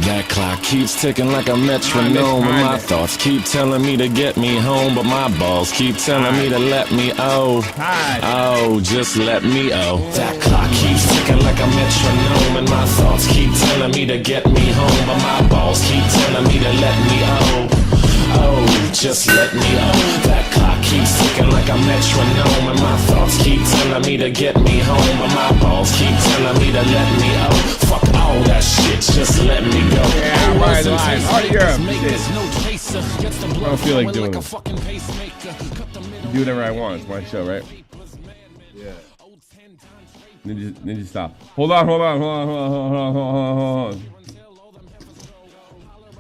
That clock keeps ticking like a metronome, and my thoughts keep telling me to get me home, but my balls keep telling me to let me just let me That clock keeps ticking like a metronome, and my thoughts keep telling me to get me home, but my balls keep telling me to let me just let me That clock keeps ticking like a metronome, and my thoughts keep telling me to get me home, but my balls keep telling me to let me Fuck all that shit, just let me go. Yeah, right, live. Party girl. I don't feel like doing it. Do whatever I want. It's my show, right? Yeah. Ninja, stop. Hold on.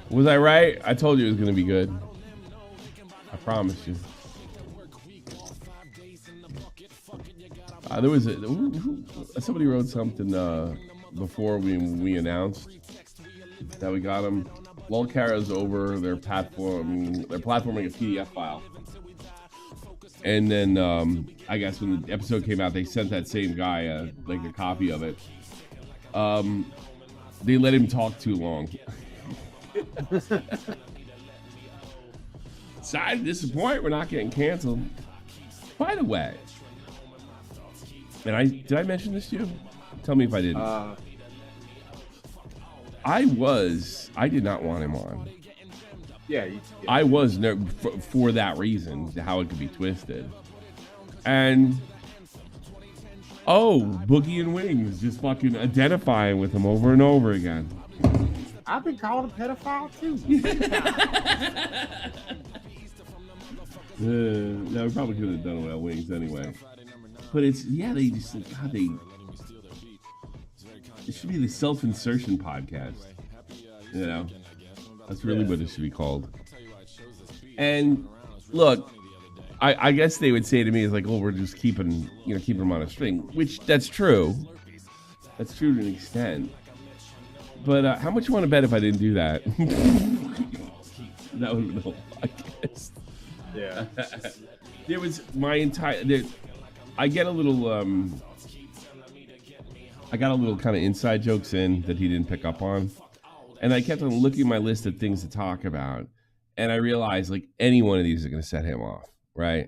Was I right? I told you it was gonna be good. I promise you. There was somebody wrote something before we announced that we got them. Lolcow's over. They're platforming a PDF file, and then I guess when the episode came out, they sent that same guy like a copy of it. They let him talk too long. Sorry to disappoint, we're not getting canceled. By the way, and did I mention this to you? Tell me if I didn't. I did not want him on. Yeah. I was for that reason, how it could be twisted. And Boogie and Wings just fucking identifying with him over and over again. I've been called a pedophile too. No, we probably could have done it without Wings anyway. But it should be the self-insertion podcast. You know, that's really what it should be called. And look, I guess they would say to me is like, we're just keeping them on a string, which that's true. That's true to an extent. But how much you want to bet if I didn't do that? That would have been the whole podcast. Yeah. There was my entire. I got a little kind of inside jokes in that he didn't pick up on, and I kept on looking at my list of things to talk about, and I realized like any one of these are going to set him off, right?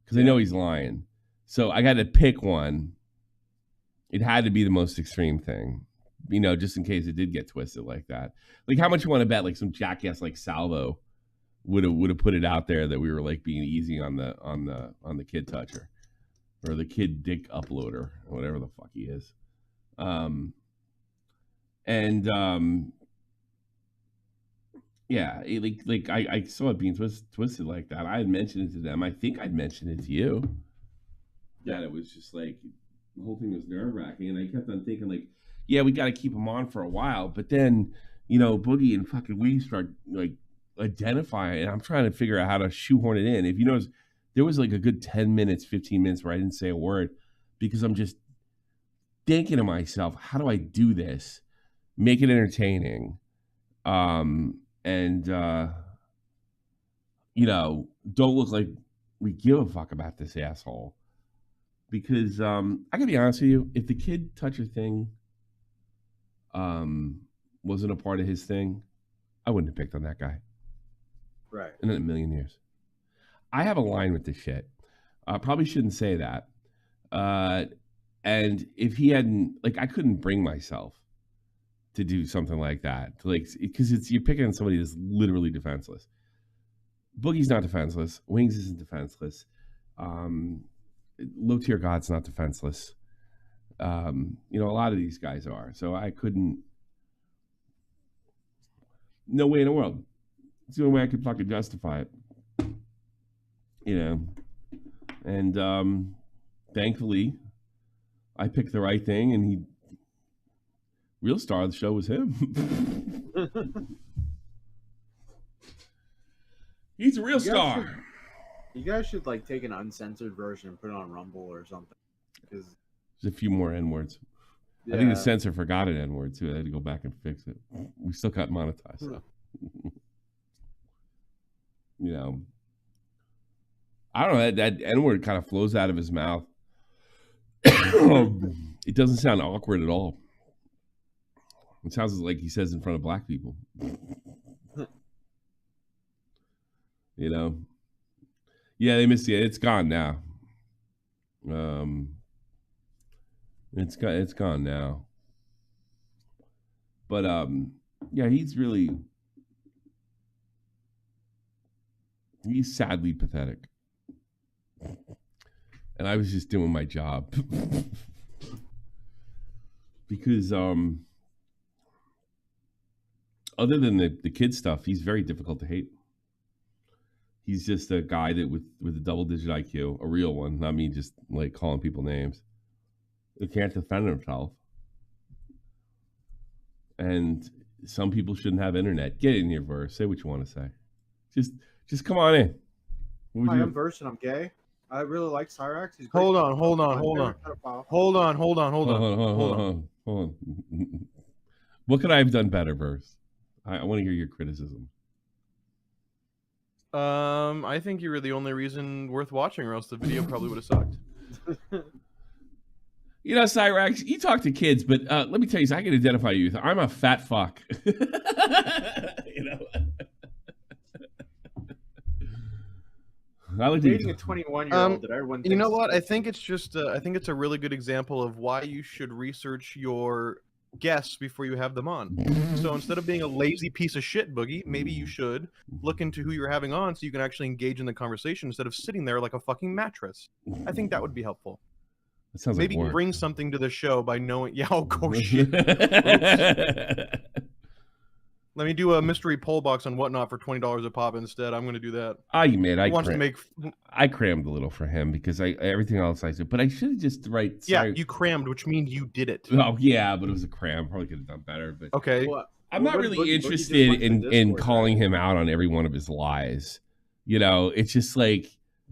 Because I know he's lying, so I got to pick one. It had to be the most extreme thing, just in case it did get twisted like that. Like how much you want to bet? Like some jackass like Salvo would have put it out there that we were like being easy on the kid toucher or the kid dick uploader or whatever the fuck he is. Yeah, I saw it being twisted like that. I had mentioned it to them. I think I'd mentioned it to you. Yeah, it was just like the whole thing was nerve-wracking, and I kept on thinking like, yeah, we got to keep him on for a while, but then Boogie and fucking Wee start like identifying, and I'm trying to figure out how to shoehorn it in. If you notice, there was like a good 10 minutes, 15 minutes where I didn't say a word because I'm just thinking to myself, how do I do this? Make it entertaining. And don't look like we give a fuck about this asshole. Because I gotta be honest with you, if the kid toucher thing wasn't a part of his thing, I wouldn't have picked on that guy. Right. In a million years. I have a line with this shit. Probably shouldn't say that. And if he hadn't, I couldn't bring myself to do something like that. Because you're picking on somebody that's literally defenseless. Boogie's not defenseless. Wings isn't defenseless. Low tier God's not defenseless. A lot of these guys are. So I couldn't. No way in the world. It's the only way I could fucking justify it. And thankfully, I picked the right thing, and real star of the show was him. He's a real star. You guys should take an uncensored version and put it on Rumble or something. Because there's a few more N-words. Yeah. I think the censor forgot an N-word too. I had to go back and fix it. We still got monetized. So. I don't know. That N-word kind of flows out of his mouth. It doesn't sound awkward at all. It sounds like he says in front of black people. You know? Yeah, they missed it. It's gone now. It's gone now. But yeah, he's sadly pathetic. And I was just doing my job. Because other than the kid stuff, he's very difficult to hate. He's just a guy that with a double-digit IQ, a real one, not me just like calling people names, who can't defend himself. And some people shouldn't have internet. Get in here, Verse. Say what you want to say. Just come on in. Hi, I'm Verse and I'm gay. I really like Cyrax. He's Hold on. Hold on. What could I have done better, Verse? I want to hear your criticism. I think you were the only reason worth watching, or else the video probably would have sucked. You know, Cyrax, you talk to kids, but let me tell you, I can identify you. I'm a fat fuck. You know. I like dating a 21-year-old that everyone thinks. You know what? I think it's just I think it's a really good example of why you should research your guests before you have them on. So instead of being a lazy piece of shit, Boogie, maybe you should look into who you're having on so you can actually engage in the conversation instead of sitting there like a fucking mattress. I think that would be helpful. That sounds maybe like bring something to the show by knowing. Yeah, oh, go shit. Let me do a mystery poll box on Whatnot for $20 a pop instead. I'm going to do that. You made. I crammed a little for him because everything else I said, but I should have just Yeah, you crammed, which means you did it. Oh yeah, but it was a cram. Probably could have done better. But okay, I'm not really interested in calling him out on every one of his lies. You know, it's just like.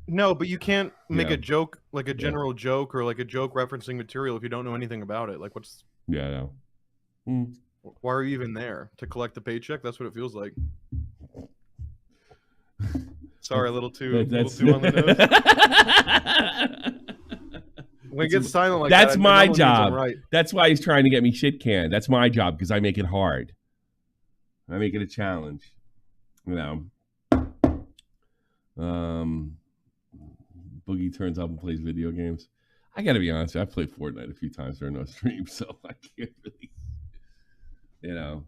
No, but you can't make a joke, like a general joke or like a joke referencing material if you don't know anything about it. Like what's. Yeah, I know. Mm. Why are you even there? To collect the paycheck? That's what it feels like. Sorry, a little too on the nose. When it gets silent like that's that, my job. Right. That's why he's trying to get me shit canned. That's my job because I make it hard. I make it a challenge. You know. Boogie turns up and plays video games. I got to be honest, I've played Fortnite a few times during those streams, so I can't really. You know,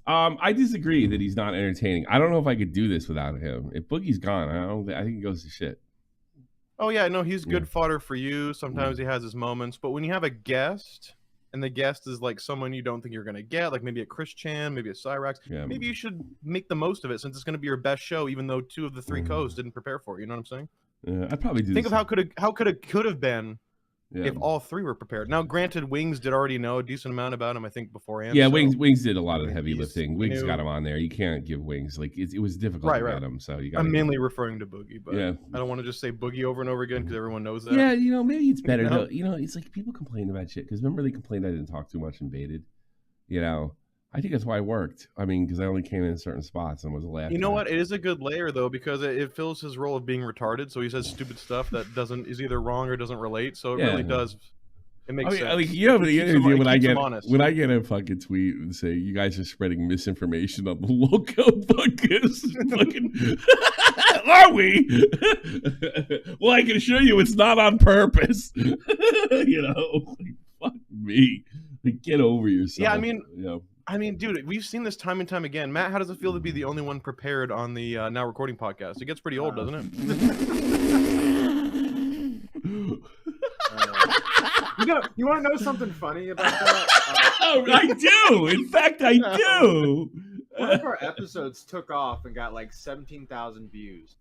I disagree that he's not entertaining. I don't know if I could do this without him. If Boogie's gone, I think he goes to shit. Oh yeah, no, he's good fodder for you. Sometimes he has his moments, but when you have a guest and the guest is like someone you don't think you're gonna get, like maybe a Chris Chan, maybe a Cyrax, maybe you should make the most of it since it's gonna be your best show, even though 2 of the 3 co's didn't prepare for it. You know what I'm saying? Yeah, I'd probably do. Think of how could have been. Yeah. If all 3 were prepared. Now, granted, Wings did already know a decent amount about him, I think, beforehand. Yeah, so. Wings did a lot of the heavy lifting. Wings got him on there. You can't give Wings it was difficult to get him. So you got. I'm mainly referring to Boogie, but I don't want to just say Boogie over and over again because everyone knows that. Yeah, you know, maybe it's better though. You know, it's like people complain about shit because remember they complained I didn't talk too much and baited. You know. I think that's why it worked. I mean, because I only came in certain spots and was laughing. You know what? It is a good layer though because it fills his role of being retarded. So he says stupid stuff that is either wrong or doesn't relate. So it really does. It makes sense. Like, you have the interview when I get a fucking tweet and say you guys are spreading misinformation on the lolcow podcast. Are we? Well, I can assure you it's not on purpose. You know, like, fuck me. Like, get over yourself. Yeah, I mean, you know. I mean, dude, we've seen this time and time again. Matt, how does it feel to be the only one prepared on the Now Recording podcast? It gets pretty old, doesn't it? You want to know something funny about that? Oh, I do. In fact, I do. One of our episodes took off and got like 17,000 views.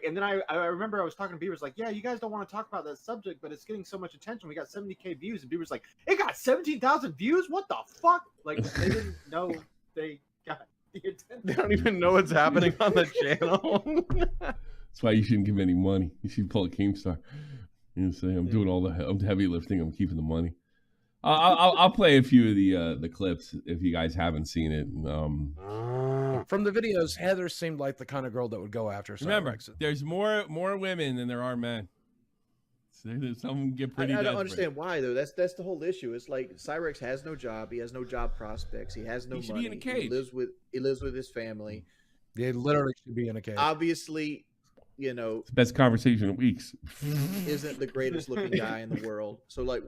And then I remember I was talking to Beaver's like, yeah, you guys don't want to talk about that subject, but it's getting so much attention. We got 70K views, and Beaver's like, it got 17,000 views? What the fuck? Like, they didn't know they got the attention. They don't even know what's happening on the channel. That's why you shouldn't give any money. You should pull a Keemstar. You know, say I'm doing all the heavy lifting. I'm keeping the money. I'll play a few of the clips if you guys haven't seen it. From the videos, Heather seemed like the kind of girl that would go after Cyraxx. Remember, there's more women than there are men. Some get pretty. I don't desperate. understand why though. That's the whole issue. It's like Cyraxx has no job. He has no job prospects. He has no He should money. be in a cage. He lives with his family. They literally should be in a cage. Obviously, you know, It's the best conversation in weeks. isn't the greatest looking guy in the world. So like,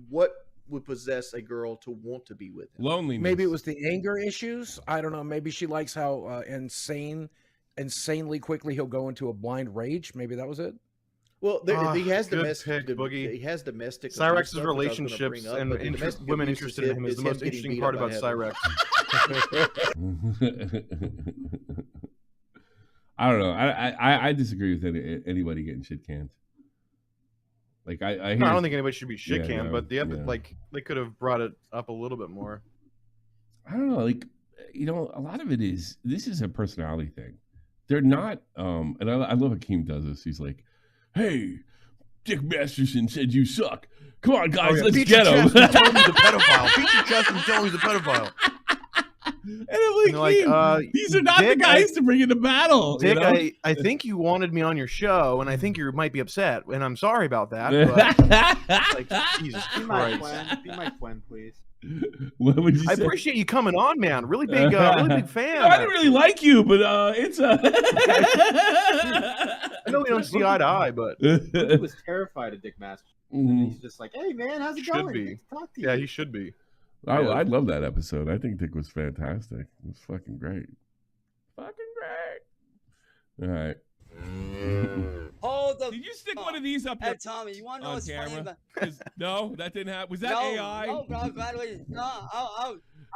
what would possess a girl to want to be with him? Loneliness. Maybe it was the anger issues. I don't know. Maybe she likes how insanely quickly he'll go into a blind rage. Maybe that was it. Well, he has good domestic. pick, Boogie. He has domestic. Cyraxx's stuff, which I was gonna relationships bring up, and but the domestic women abuse interested in him is the most getting interesting beat part up by about Heather. Cyraxx. I don't know. I disagree with anybody getting shit canned. Like I don't think anybody should be shit Yeah, canned, no, but yeah. like they could have brought it up a little bit more. I don't know. Like a lot of it is this is a personality thing. They're not. And I love Hakeem does this. He's like, "Hey, Dick Masterson said you suck. Come on, guys, let's Beat get your him." chest and tell him he's a pedophile. Beat your chest and tell him he's a pedophile. And I'm like, these are not Dick, the guys to bring into battle. Dick, you know? I think you wanted me on your show, and I think you might be upset, and I'm sorry about that. But, like, Jesus Be my Christ. friend. Be my friend, please. What would you I say? appreciate you coming on, man. Really big fan. No, I didn't really like you, but it's I know we don't see eye to eye, but He was terrified of Dick Masterson. Mhm. He's just like, "Hey, man, how's it Should going? be. Nice to talk to you." yeah, he should be. I love that episode. I think Dick was fantastic. It was fucking great. Fucking great. All right. Hold the. Did you stick one of these up Hey, Tommy, you want to know on what's funny camera? about? 'Cause- No, that didn't happen. Was that No, AI? no, but I'm glad we. No,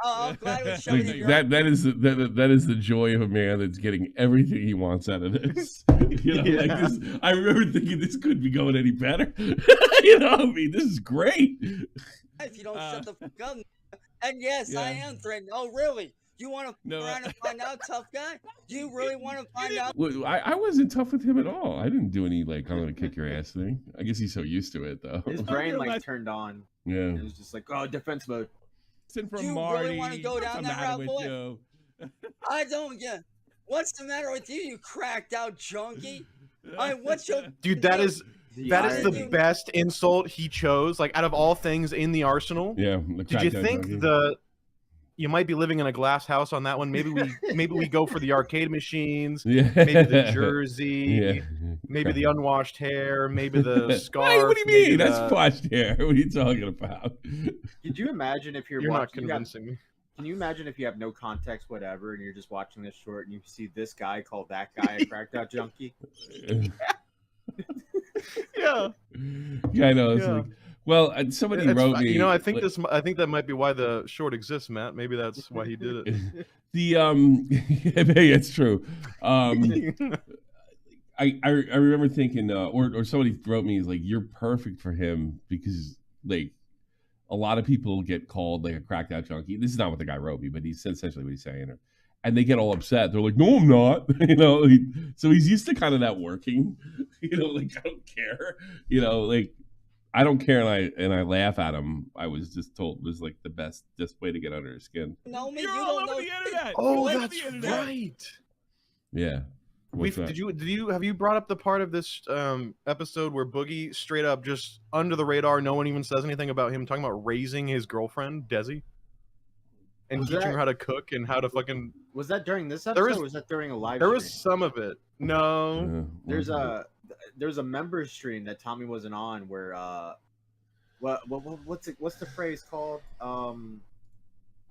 I'll gladly show you. the that is the joy of a man that's getting everything he wants out of this. Like this. I remember thinking this couldn't be going any better. I mean, this is great. If you don't shut the fuck up. And yes, I am threatened. Oh, really? You want to try to find out, tough guy? Do you really want to find out? Well, I wasn't tough with him at all. I didn't do any like I'm gonna kick your ass thing. I guess he's so used to it though. His brain like turned on. Yeah. It was just like, "Oh, defense mode." From Do you Marty. really want to go What's down the that matter route, with boy? you? I don't get. What's the matter with you, you cracked out junkie? What's your Dude, that is the irony. best insult he chose. Like out of all things in the arsenal. Yeah. Did you think you might be living in a glass house on that one? Maybe we go for the arcade machines. Yeah. Maybe the jersey. Yeah. Maybe the unwashed hair. Maybe the scarf. Wait, what do you mean? maybe That's washed hair. What are you talking about? Could you imagine if you're You're not watching? convincing me. Can you imagine if you have no context, whatever, and you're just watching this short and you see this guy call that guy a cracked out junkie? Yeah. Yeah, I know. It's Yeah. like, well, somebody wrote me. You know, I think that might be why the short exists, Matt. Maybe that's why he did it. Maybe it's true. I remember thinking, or somebody wrote me, is like, you're perfect for him because like a lot of people get called like a cracked out junkie. This is not what the guy wrote me, but he said essentially what he's saying. And they get all upset. They're like, "No, I'm not." So he's used to kind of that working. Like I don't care. Like I don't care, and I laugh at him. I was just told it was like the best way to get under his skin. No, me, You're you all don't over know. the internet. Oh, You're all over that's the internet. right. Yeah. What's that? Have you brought up the part of this episode where Boogie straight up just under the radar, no one even says anything about him talking about raising his girlfriend Desi and teaching her how to cook and how to fucking. Was that during this episode? Or was that during a live? There stream? was some of it. No. There's a member stream that Tommy wasn't on where what's the phrase called?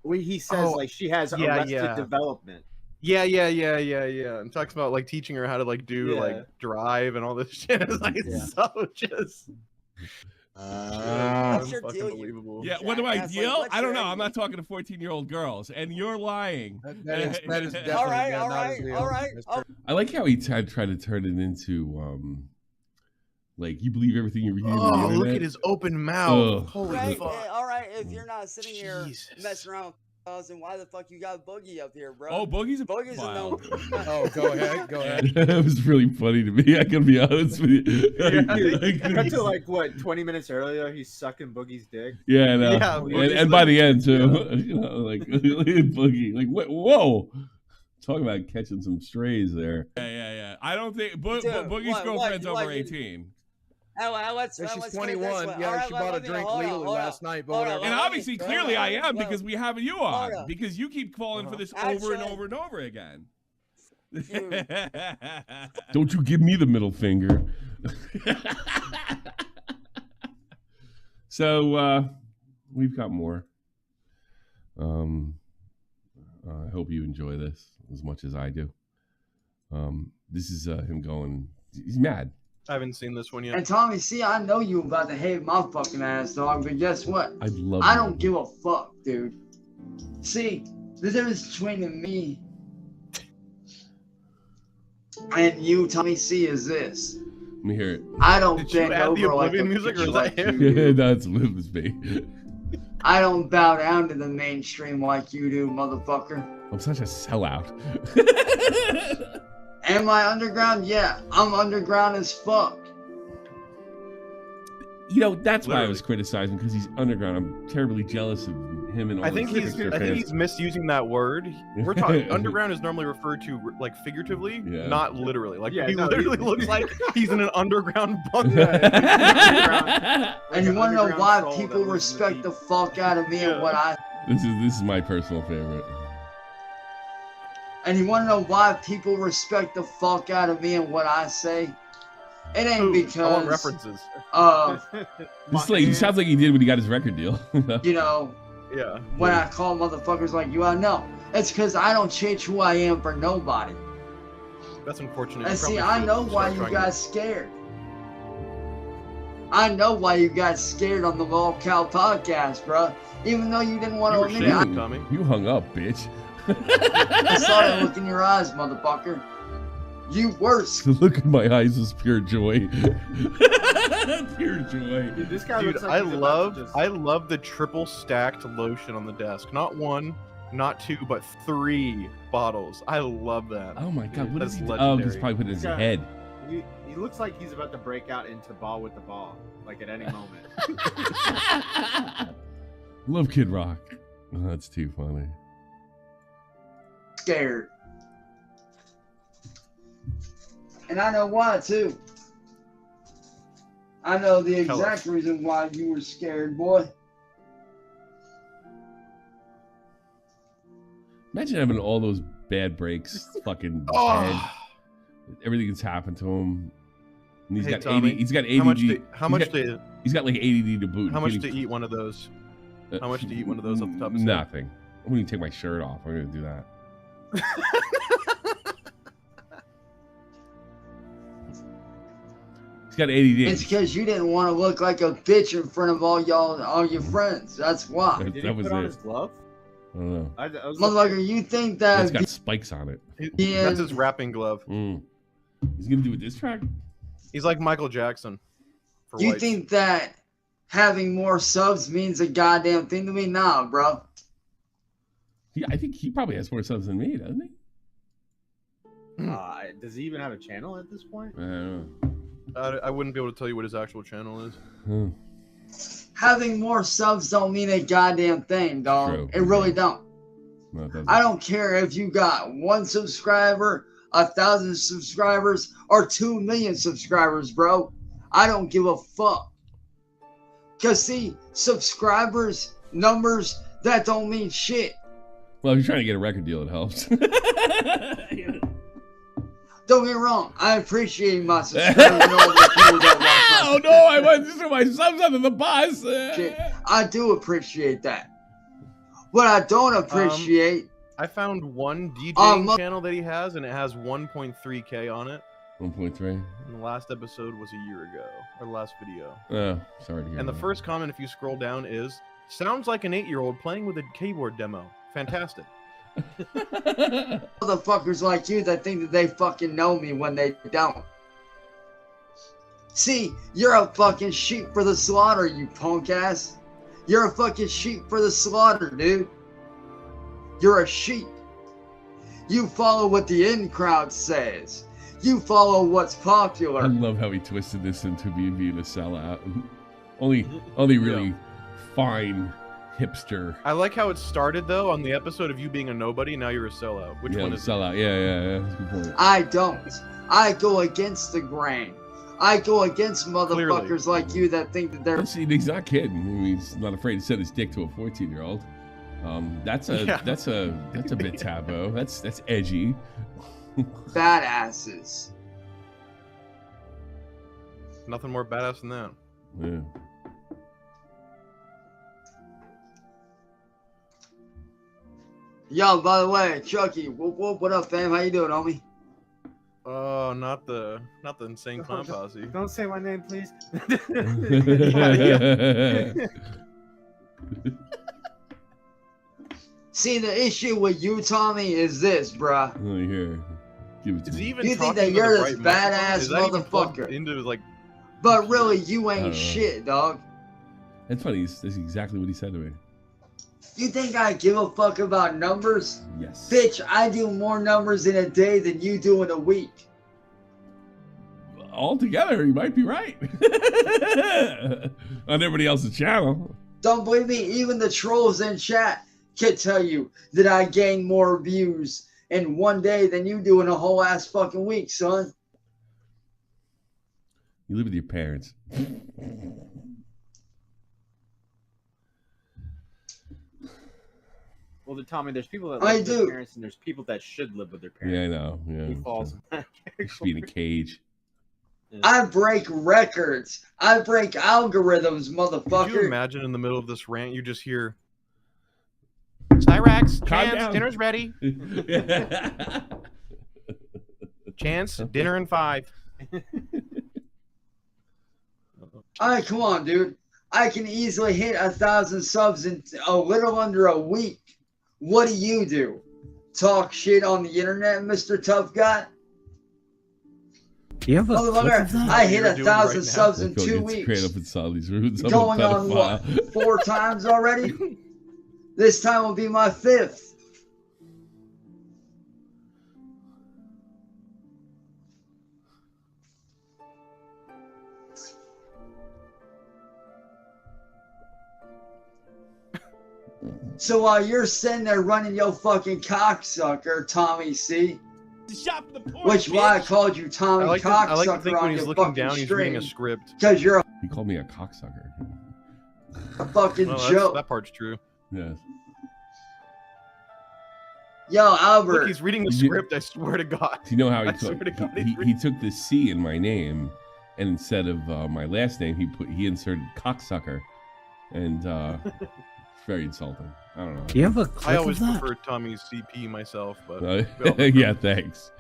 Where he says like she has arrested development. Yeah. And talks about like teaching her how to like do like drive and all this shit. It's like so just. What's your deal? Unbelievable. Yeah, what do I Jackass, deal? what's I don't your know. I'm angle? not talking to 14-year-old girls, and you're lying. That is definitely All right, not all right, his deal. all right. That's Oh, I like how he tried to turn it into like you believe everything you read on the Oh, internet. look at his open mouth. Ugh. Holy right, fuck. all right. If you're not sitting here Jesus. messing around, then why the fuck you got Boogie up here, bro? Oh, Boogie's a Boogie's a no. pedophile. Oh, go ahead. That was really funny to me. I gotta be honest with you. Cut to like what 20 minutes earlier, he's sucking Boogie's dick. Yeah, I know. Yeah, and, Boogie's by the end too, like look at Boogie. Like, whoa! Talk about catching some strays there. Yeah. I don't think Boogie's Dude, girlfriend's what, over 18. let's And she's put it this 21. way. Yeah, All right, she bought a let me- drink hold on, legally hold on. last night. But Hold on, whatever. And let me- obviously, clearly, I am because we have you Hold on on. because you keep falling for this over and Actually- over and over again. You- Don't you give me the middle finger. So we've got more. I hope you enjoy this as much as I do. This is him going. He's mad. I haven't seen this one yet. And Tommy, see, I know you about to hate my fucking ass, dog, but guess what? I love. I don't give a fuck, dude. See, the difference between me and you, Tommy C, is this. Let me hear it. I don't Did you bend add the over like a Oblivion music, or is bitch that like him? you do. That's me. I don't bow down to the mainstream like you do, motherfucker. I'm such a sellout. Am I underground? Yeah, I'm underground as fuck. You know, that's why I Literally. was criticizing because he's underground. I'm terribly jealous of him and all I think his he's hipster fans. misusing that word. We're talking underground is normally referred to like figuratively, Yeah. not literally. Like Yeah, he no, literally he- looks like he's in an underground bunker. And you want to know underground why troll people that lives in the respect deep. the fuck out of me Yeah. and what I... This is my personal favorite. And you want to know why people respect the fuck out of me and what I say? It ain't Ooh, because... I want references. This like, he sounds like he did when he got his record deal. You know, Yeah. when I call motherfuckers like you, I know. It's because I don't change who I am for nobody. That's unfortunate. And You see, probably I should know start why you trying got scared. I know why you got scared on the lolcow podcast, bro. Even though you didn't want You to were admit it, shaking, Tommy. You hung up, bitch. I saw that look in your eyes, motherfucker. You worse. The look in my eyes was pure joy. Pure joy. Dude, this guy Dude, looks like he's about to just... I love the triple stacked lotion on the desk. Not one, not two, but 3 bottles. I love that. Oh my god, what That's is he? Oh, legendary. he's probably put it in his This guy- head. He looks like he's about to break out into ball with the ball, like at any moment. Love Kid Rock. Oh, that's too funny. Scared. And I know why, too. I know the Tell exact us. reason why you were scared, boy. Imagine having all those bad breaks fucking head. Oh, Everything that's happened to him. And he's Hey, got Tommy, 80. He's got ADD. He's got like ADD to boot. how much Getting- to eat one of those? How much to eat one of those off the top of his head? Nothing. I'm gonna take my shirt off. I'm gonna do that. He's got ADD. It's because you didn't want to look like a bitch in front of all your friends. That's why. That Did he was put on it. his glove? I don't know. I was Motherfucker, you think that It's got spikes on it. Yeah. That's his rapping glove. Mm. He's gonna do a diss track. He's like Michael Jackson. For you whites. think that having more subs means a goddamn thing to me? Nah, bro. I think he probably has more subs than me, doesn't he? does he even have a channel at this point? I don't know. I wouldn't be able to tell you what his actual channel is. Hmm. Having more subs don't mean a goddamn thing, dog. True. It really don't. No, it doesn't. I don't care if you got 1 subscriber, 1,000 subscribers, or 2 million subscribers, bro. I don't give a fuck. Cause see, subscribers, numbers, that don't mean shit. Well, if you're trying to get a record deal, it helps. Don't get me wrong, I appreciate my subscribers and all the people that Oh watch no, I want to throw my subs under the bus. my shit. I do appreciate that. What I don't appreciate, I found one DJ Um, channel that he has, and it has 1.3K on it. 1.3. And the last episode was a year ago, or the last video. Oh, sorry to hear And the that. first comment, if you scroll down, is sounds like an 8-year-old playing with a keyboard demo. Fantastic. motherfuckers like you that think that they fucking know me when they don't. See, you're a fucking sheep for the slaughter, you punk ass. You're a fucking sheep for the slaughter, dude. You're a sheep. You follow what the in crowd says. You follow what's I popular. love how he twisted this into me being a sellout. only really fine hipster. I like how it started, though, on the episode of you being a nobody, now you're a sellout. Which Yeah, one is it? sellout? Yeah. That's a good point. I don't. I go against the grain. I go against motherfuckers like you that think that they're. See, he's not kidding. I mean, he's not afraid to send his dick to a 14-year-old. That's a bit taboo. That's edgy. Badasses. Nothing more badass than that. Yeah. Yo, by the way, Chucky, what up, fam? How you doing, homie? Oh, not the insane clown posse. Don't say my name, please. See, the issue with you, Tommy, is this, bruh. Oh, here. Give it to me. You think that you're this badass motherfucker. Into his, like... But really, you ain't shit, dog. That's funny. That's exactly what he said to me. You think I give a fuck about numbers? Yes. Bitch, I do more numbers in a day than you do in a week. Altogether, you might be right. On everybody else's channel. Don't believe me? Even the trolls in chat can tell you that I gain more views in one day than you do in a whole ass fucking week, son. You live with your parents. Well, Tommy, there's people that live with their parents, and there's people that should live with their parents. Yeah, I know. Yeah. He falls in that should be in a cage. Yeah. I break records. I break algorithms, motherfucker. Could you imagine in the middle of this rant, you just hear, Cyraxx, Chance, dinner's ready. Chance, dinner in 5. All right, come on, dude. I can easily hit 1,000 subs in a little under a week. What do? Talk shit on the internet, Mr. Tough Guy? Do you have a I hit 1,000 subs in 2 weeks. Going on what? 4 times already? This time will be my 5th. So while you're sitting there running your fucking cocksucker, Tommy C, which why I called you Tommy Cocksucker I like to think when he's looking down, he's reading a script. Because you're a... He called me a cocksucker. A fucking joke. That part's true. Yes. Yo, Albert. Look, he's reading the script, I swear to God. Do you know how he took he took the C in my name, and instead of my last name, he inserted cocksucker, and very insulting. I don't know. Do you have a clip I always of that? prefer Tommy's CP myself, but yeah, thanks.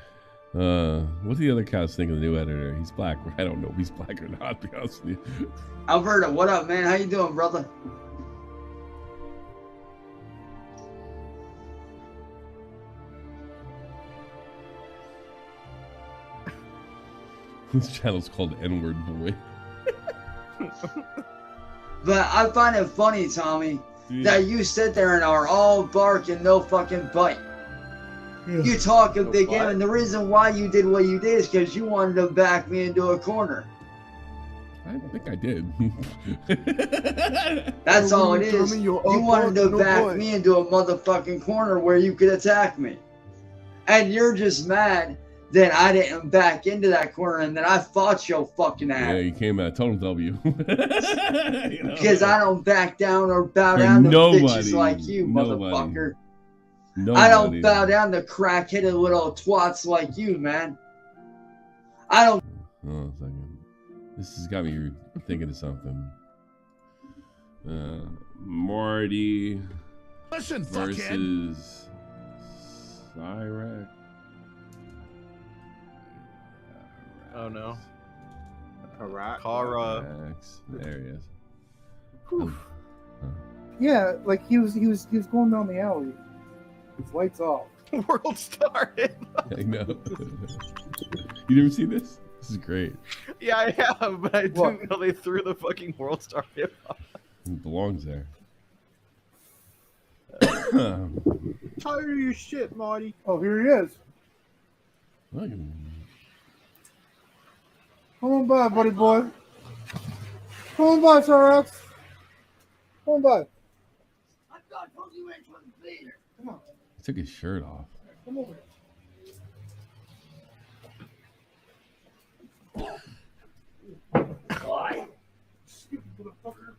What do the other cows think of the new editor? He's black. I don't know if he's black or not, to be honest with you. Alberta, what up, man? How you doing, brother? This channel's called N-Word Boy. But I find it funny, Tommy, that you sit there and are all bark and no fucking bite. You talk a big game, and the reason why you did what you did is because you wanted to back me into a corner. I think I did. That's all it is. You wanted to back me into a motherfucking corner where you could attack me. And you're just mad that I didn't back into that corner and that I fought your fucking ass. Yeah, you came out total W. Because I don't back down or bow down to bitches like you, motherfucker. I don't bow down to crack-headed little twats like you, man. I don't... Oh, a second. This has got me thinking of something. Marty versus Cyrax. Oh no. Kara. There he is. Yeah, like he was going down the alley. His lights off. World started. I know. You never seen this? This is great. Yeah, I have, but I didn't know they threw the fucking World Star hip off. It belongs there. Tired of your shit, Marty. Oh, here he is. Come on by, buddy boy. Come on by, Cyraxx. Come on by. Come on. He took his shirt off. Come over here. motherfucker.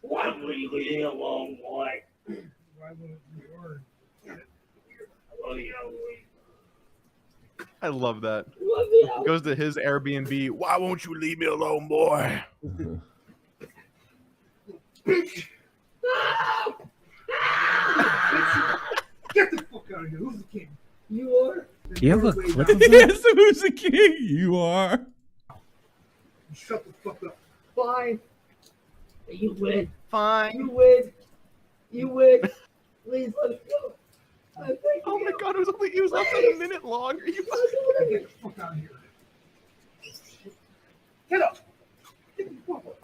Why would you leave me alone, boy? Why wouldn't you? I love that. Goes to his Airbnb. Why won't you leave me alone, boy? Bitch! Get the fuck out of here. Who's the king? You are? Do you have a clip of Yes, who's the king? You are. Shut the fuck up. Fine. You win. Fine. You win. You win. Please let us go. Oh my god, it was less than a minute long. Are you Get the fuck out of here. Get up. Get the fuck up.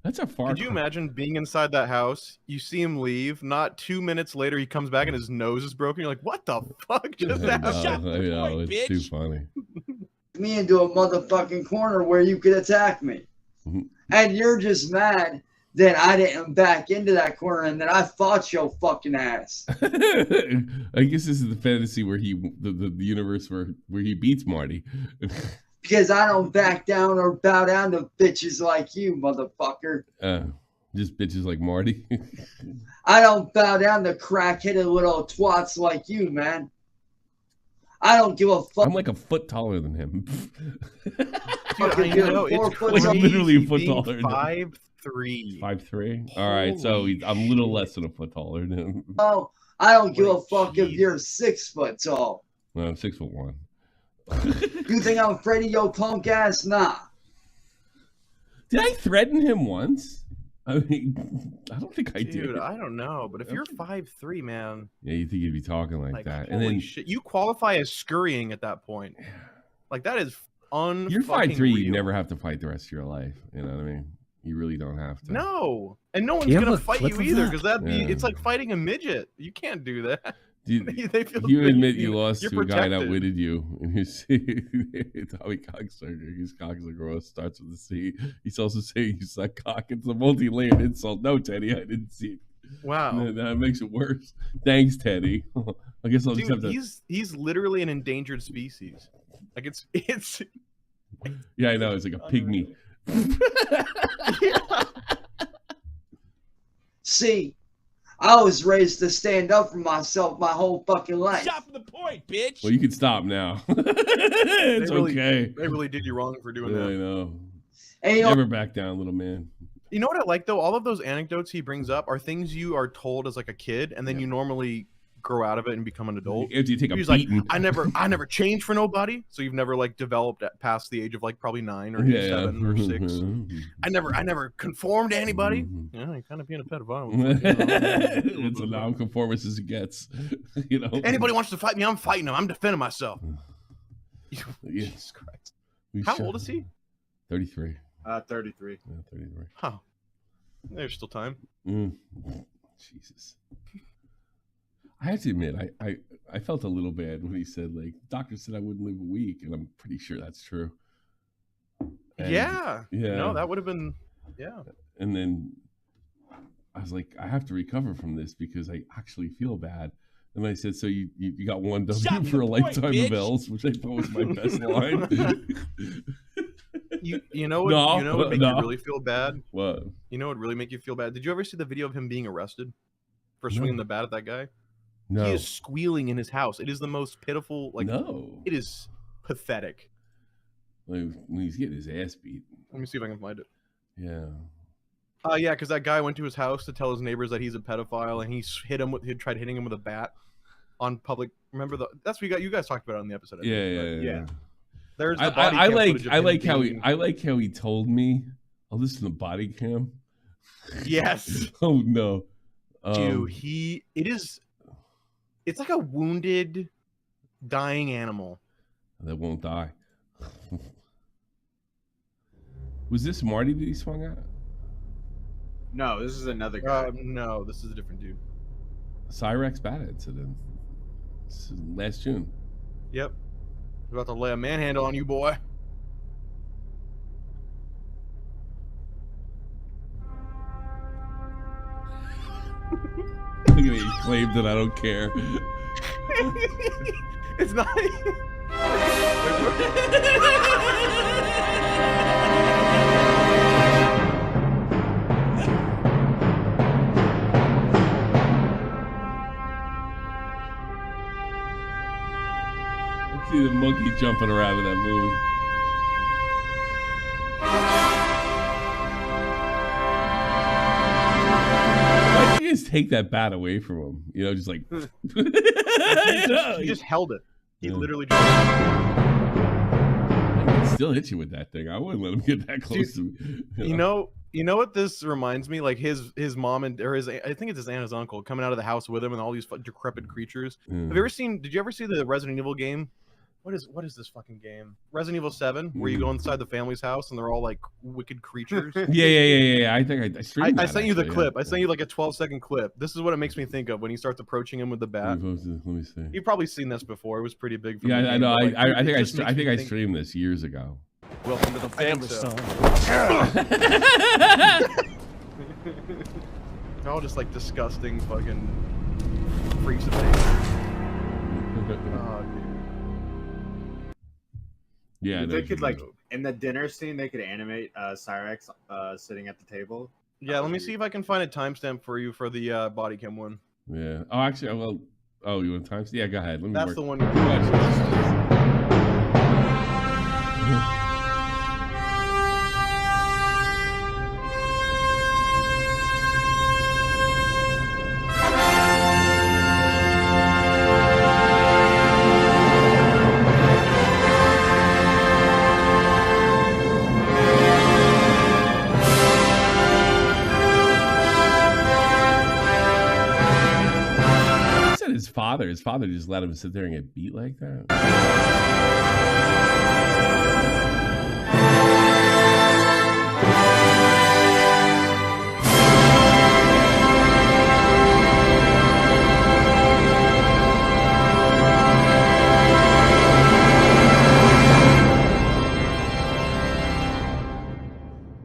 That's a far. Could you imagine being inside that house? You see him leave. Not 2 minutes later, he comes back and his nose is broken. You're like, what the fuck just happened? I know, it's too funny. Me into a motherfucking corner where you could attack me. And you're just mad that I didn't back into that corner and that I fought your fucking ass. I guess this is the fantasy where the universe where he beats Marty. Because I don't back down or bow down to bitches like you, motherfucker. Just bitches like Marty. I don't bow down to crack-headed little twats like you, man. I don't give a fuck. I'm like a foot taller than him. Dude, I know, it's like literally a foot being taller. 5'3". 5'3". All right, so I'm a little less than a foot taller than him. Oh, I don't give a fuck if you're 6 foot tall. No, I'm 6'1". You think I'm afraid of your punk ass? Nah. Did I threaten him once? I mean, I don't think I did. Dude, I don't know, but if you're 5'3", man. Yeah, you think you'd be talking like that. And Holy then shit, you qualify as scurrying at that point. Like, that is you're 5'3", you never have to fight the rest of your life. You know what I mean? You really don't have to. No, and no one's Do you have gonna a fight clip you of either, that? because it's like fighting a midget. You can't do that. They feel you good. admit you lost You're to a guy that protected. outwitted you, and you see Tommy Cocksucker. His cocksucker starts with a C. He's also saying you suck cock. It's a multi-layered insult. No, Teddy, I didn't see it. Wow, that makes it worse. Thanks, Teddy. I guess I'll just have dude, to. he's literally an endangered species. Like it's. Yeah, I know. It's like a pygmy. See, I was raised to stand up for myself my whole fucking life. Stop the point, bitch. Well, you can stop now. It's okay. They really did you wrong for doing that. I know. And Never back down, little man. You know what I like though? All of those anecdotes he brings up are things you are told as like a kid, and then you normally grow out of it and become an adult. After you take a He's beating. like, I never changed for nobody. So you've never like developed past the age of like probably 9 or 7 or 6. I never conformed to anybody. Yeah, you're kind of being a pedophile. It's a non-conformist as it gets. You know. Anybody wants to fight me, I'm fighting them. I'm defending myself. Jesus Christ. How old is he? 33. 33. Yeah, 33. Huh. There's still time. Jesus. I have to admit, I felt a little bad when he said, like, doctor said I wouldn't live a week, and I'm pretty sure that's true. And, Yeah. Yeah. No, that would have been, yeah. And then I was like, I have to recover from this because I actually feel bad. And I said, so you got one W for a lifetime of L's, which I thought was my best line. You know what? No, you know what would make no. you really feel bad? What? You know what would really make you feel bad? Did you ever see the video of him being arrested for swinging the bat at that guy? No. He is squealing in his house. It is the most pitiful. Like, No. it is pathetic. Like, when he's getting his ass beat. Let me see if I can find it. Yeah. Yeah, because that guy went to his house to tell his neighbors that he's a pedophile, and he tried hitting him with a bat on public. Remember that's what you guys talked about it on the episode. I think, Yeah. There's the body cam footage of him I like how he told me. Oh, this is the body cam. Yes. Oh no. Dude, it's like a wounded, dying animal. That won't die. Was this Marty that he swung at? No, this is another guy. No, this is a different dude. Cyraxx bat incident. This is last June. Yep. We're about to lay a manhandle on you, boy. Look at me, he claimed that I don't care. It's not. Let's see the monkey jumping around in that movie. Why did you just take that bat away from him? You know, just like. He just held it. He literally just. I could still hit you with that thing. I wouldn't let him get that close to me. You know what this reminds me? Like his mom I think it's his aunt, his uncle, coming out of the house with him and all these decrepit creatures. Have you ever seen? Did you ever see the Resident Evil game? What is this fucking game? Resident Evil 7, where you go inside the family's house and they're all like wicked creatures. Yeah. I think I streamed that, I sent you the actually, clip. yeah. I sent you like a 12-second clip. This is what it makes me think of when he starts approaching him with the bat. Let me see. You've probably seen this before. It was pretty big. For Yeah, the I game, know. but, like, I think it just I makes me streamed this years ago. Welcome to the family, son. They're all just like disgusting fucking freaks of nature. Oh, dude. Yeah, they could like in the dinner scene they could animate Cyrax sitting at the table. Yeah, let me see if I can find a timestamp for you for the body cam one. Yeah. Oh, actually, well. Oh, you want times? Yeah, go ahead. Let me. That's work. the one. His father just let him sit there and get beat like that.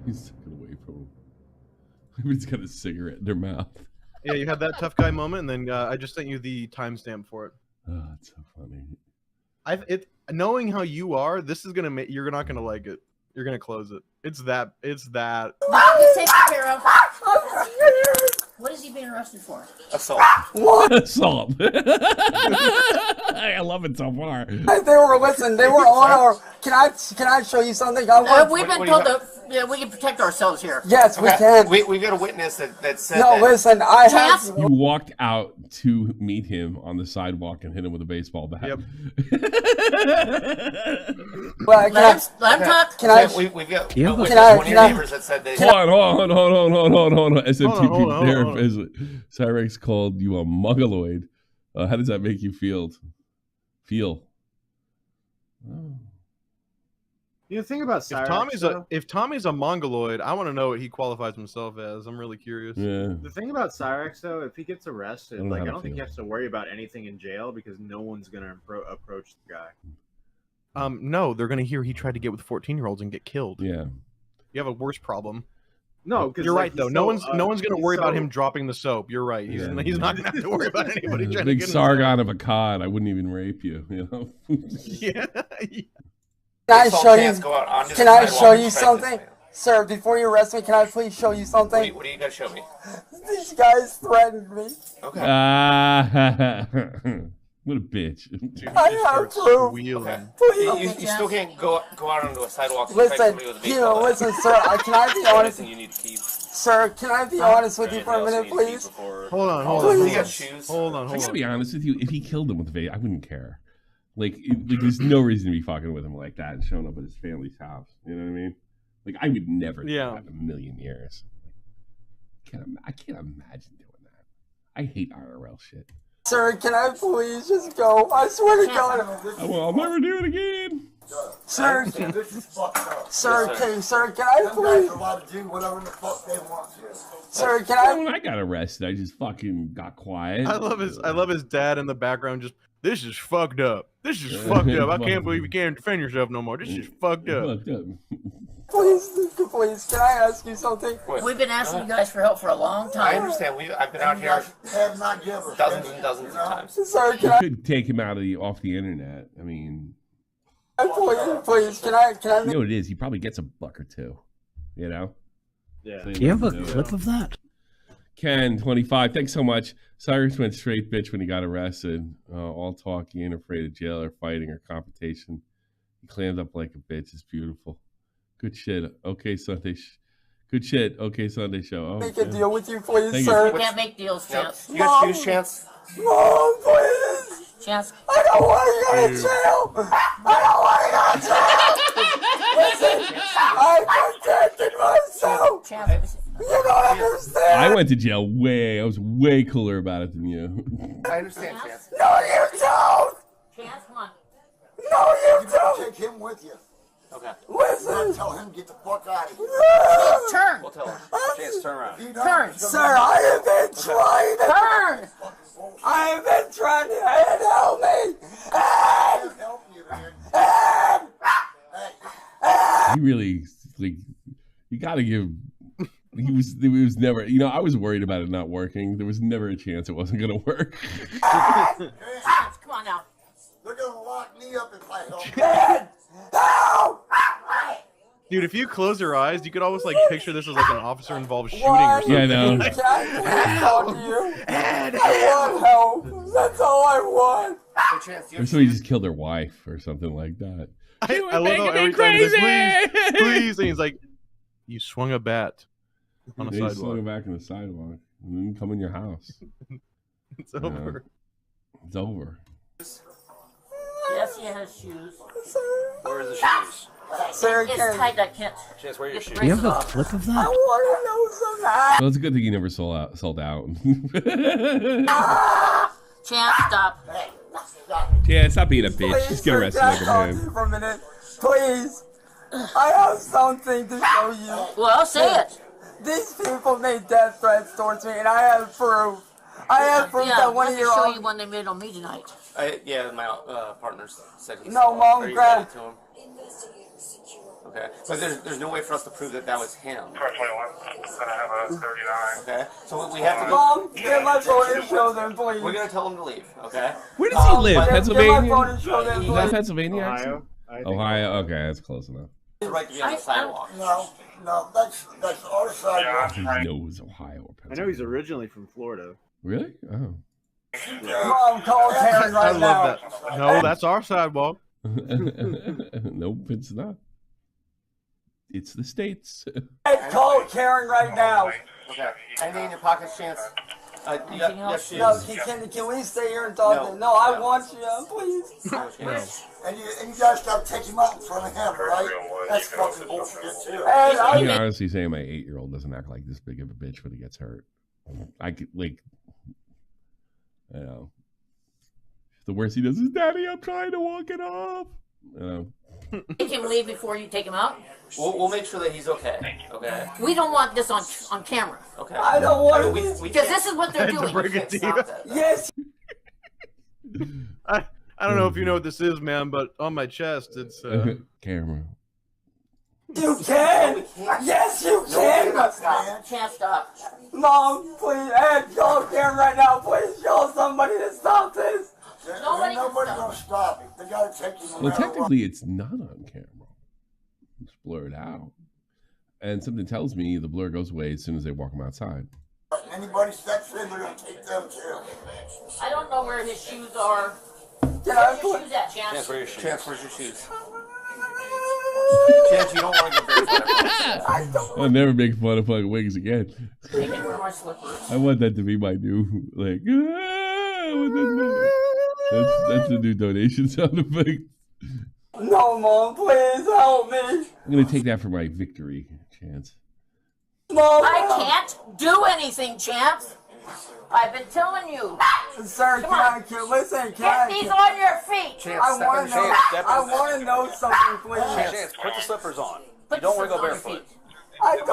He's took it away from him. Everybody's got a cigarette in their mouth. Yeah, you had that tough guy moment, and then I just sent you the timestamp for it. Oh, it's so funny. Knowing how you are, this is gonna make you're not gonna like it. You're gonna close it. It's that. He's taken care of. What is he being arrested for? Assault. What? Assault. I love it so far. They were listening. They were on our. Can I show you something? We've been told that we can protect ourselves here. Yes, we can. We got a witness that said no, that. listen. I have. You walked out to meet him on the sidewalk and hit him with a baseball bat. Yep. Well, Let him talk. Can I? We've got Yeah. one of Can your I- neighbors that said that. Hold on. SFTP Hold on. therapist. Cyraxx called you a mongoloid. How does that make you feel? Oh. You know, think about Cyrax. If Tommy's a mongoloid, I want to know what he qualifies himself as. I'm really curious. Yeah. The thing about Cyrax, though, if he gets arrested, I I don't don't think he feel. has to worry about anything in jail because no one's gonna approach the guy. No, they're gonna hear he tried to get with 14-year-olds and get killed. Yeah. You have a worse problem. No, because You're right though. No one's gonna worry about him dropping the soap. You're right. He's not gonna have to worry about anybody trying to Big get him. Sargon of Akkad. I wouldn't even rape you. You know. Yeah. Can I show you? Go out onto Can the I sidewalk show and you spread something, this. sir? Before you arrest me, can I please show you something? What do you got to show me? These guys threatened me. Okay. What a bitch. I have proof. Wheeling. Please. You still can't go out onto a sidewalk and Listen, strike somebody with a baseball bat. listen, sir. Can I be honest? You need to keep. Sir, can I be honest with you for a minute, please? Hold on. You got shoes. Hold on. I gotta be honest with you. If he killed him with a vape, I wouldn't care. Like, there's no reason to be fucking with him like that and showing up at his family's house. You know what I mean? Like, I would never do that in a million years. I can't imagine doing that. I hate IRL shit. Sir, can I please just go? I swear to God. I'll never do it again. Sir, This is fucked up. sir, can I Them guys please? are allowed to do whatever the fuck they want to. Sir, can When I got arrested, I just fucking got quiet. I love his dad in the background. Just this is fucked up. This is fucked up. I can't believe you can't defend yourself no more. This is fucked up. Fucked up. Please, can I ask you something? We've been asking you guys for help for a long time. I understand. I've been out here have not given us dozens and dozens of times. Sir, You could take him out of off the internet. I mean, please, can I? You know what it is? He probably gets a buck or two. You know. Yeah. So Do you have a clip of that? Ken, 25. Thanks so much. Cyrus went straight bitch when he got arrested. All talk. He ain't afraid of jail or fighting or confrontation. He clammed up like a bitch. It's beautiful. Good shit. Okay, Sunday. Good shit. Okay, Sunday show. Oh, Make a deal with you, please, Thank sir. We can't make deals, Chance. You got shoes, Chance? Mom, please. Chance. I don't want to go to jail. I don't want to go to jail. Listen, I protected myself. Chance. You don't understand. I went to jail I was way cooler about it than you. I understand, Chance. No, you don't. Chance, come on. No, you don't. Take him with you. Okay. Listen. Tell him to get the fuck out of here. Turn. We'll tell him. Chance, turn around. Turn. Sir, I have been trying to Turn. I have been trying to help me. Help you, man. He really, like, you got to give. He was never. You know, I was worried about it not working. There was never a chance it wasn't going to work. Chance, come on now. They're gonna lock me up if I help. Dude, if you close your eyes, you could almost like picture this as like an officer-involved shooting or something. Yeah, I know. Can I talk to you? I want help. That's all I want. Or somebody just killed their wife or something like that. I love how every time he's like, please, and he's like, you swung a bat on a They sidewalk. slung it back in the sidewalk and then come in your house. It's over. It's over. Yes, he has shoes. Where are the shoes? Sir, It's tight, I can't. Chance, where are your shoes? Do you have a clip of I that? want to know something. Well, it's a good thing you never sold out. Chance, stop. Yeah, stop being a bitch. Please, Just get sir, arrested can I like a talk to man. you for a minute? Please. I have something to show you. Well, say it. These people made death threats towards me, and I have proof. I have proof Yeah, that one let of me your show own... you one they made on me tonight. Yeah, my partners said he No, saw it. Mom, Are you Grab. ready to him? Okay, but there's no way for us to prove that was him. Okay, so we have to go. Mom, get my phone and show them, please. We're gonna tell him to leave. Okay. Where does he live? Get my Pennsylvania? phone and show them, Is that please. Pennsylvania? Ohio. accent? I think Ohio. Okay, that's close enough. The right to be on the sidewalk. No, that's our sidewalk. He knows Ohio or I know Pennsylvania. he's originally from Florida. Really? Oh. Mom, call Karen I right now. love that. No, that's our sidewalk. Nope, it's not. It's the States. Hey, call Karen right now. Okay. Anything in your pockets, Chance? You got shoes. No, can we stay here and talk? No, I want you, please. And you guys gotta take him out in front of him, right? That's fucking bullshit too. I can honestly say my 8-year-old doesn't act like this big of a bitch when he gets hurt. I could, like, you know, the worst he does is, Daddy, I'm trying to walk it off. You know. Make him leave before you take him out. We'll make sure that he's okay. Okay. We don't want this on camera. Okay. I don't want to. Because this is what they're doing. Bring it to you. Yes. I don't know if you know what this is, man, but on my chest, it's camera. You can. Yes, you can. Chance, stop. Mom, please, hey, call Karen right now. Please call somebody to stop this. Nobody's gonna stop it. They gotta take him Well, around. technically, it's not on camera. It's blurred out. And something tells me the blur goes away as soon as they walk him outside. Anybody steps in, they're gonna take them too. I don't know where his shoes are. Can I Where's your shoes at, Chance? Chance, where are your shoes? Chance, where's your shoes? Chance, you don't want to get barefoot. I'll never make fun of fucking wings again. Take it from my slippers. I want that to be my new, like, I want that that's the new donation sound effect. No, Mom, please help me. I'm going to take that for my victory, Chance. Mom, I can't do anything, Chance. I've been telling you. Sir, listen, Get these on your feet. Chance, I want to know. I want to know something, please. Chance, put the slippers on. Put You don't the want to go slippers on your barefoot. feet. I don't.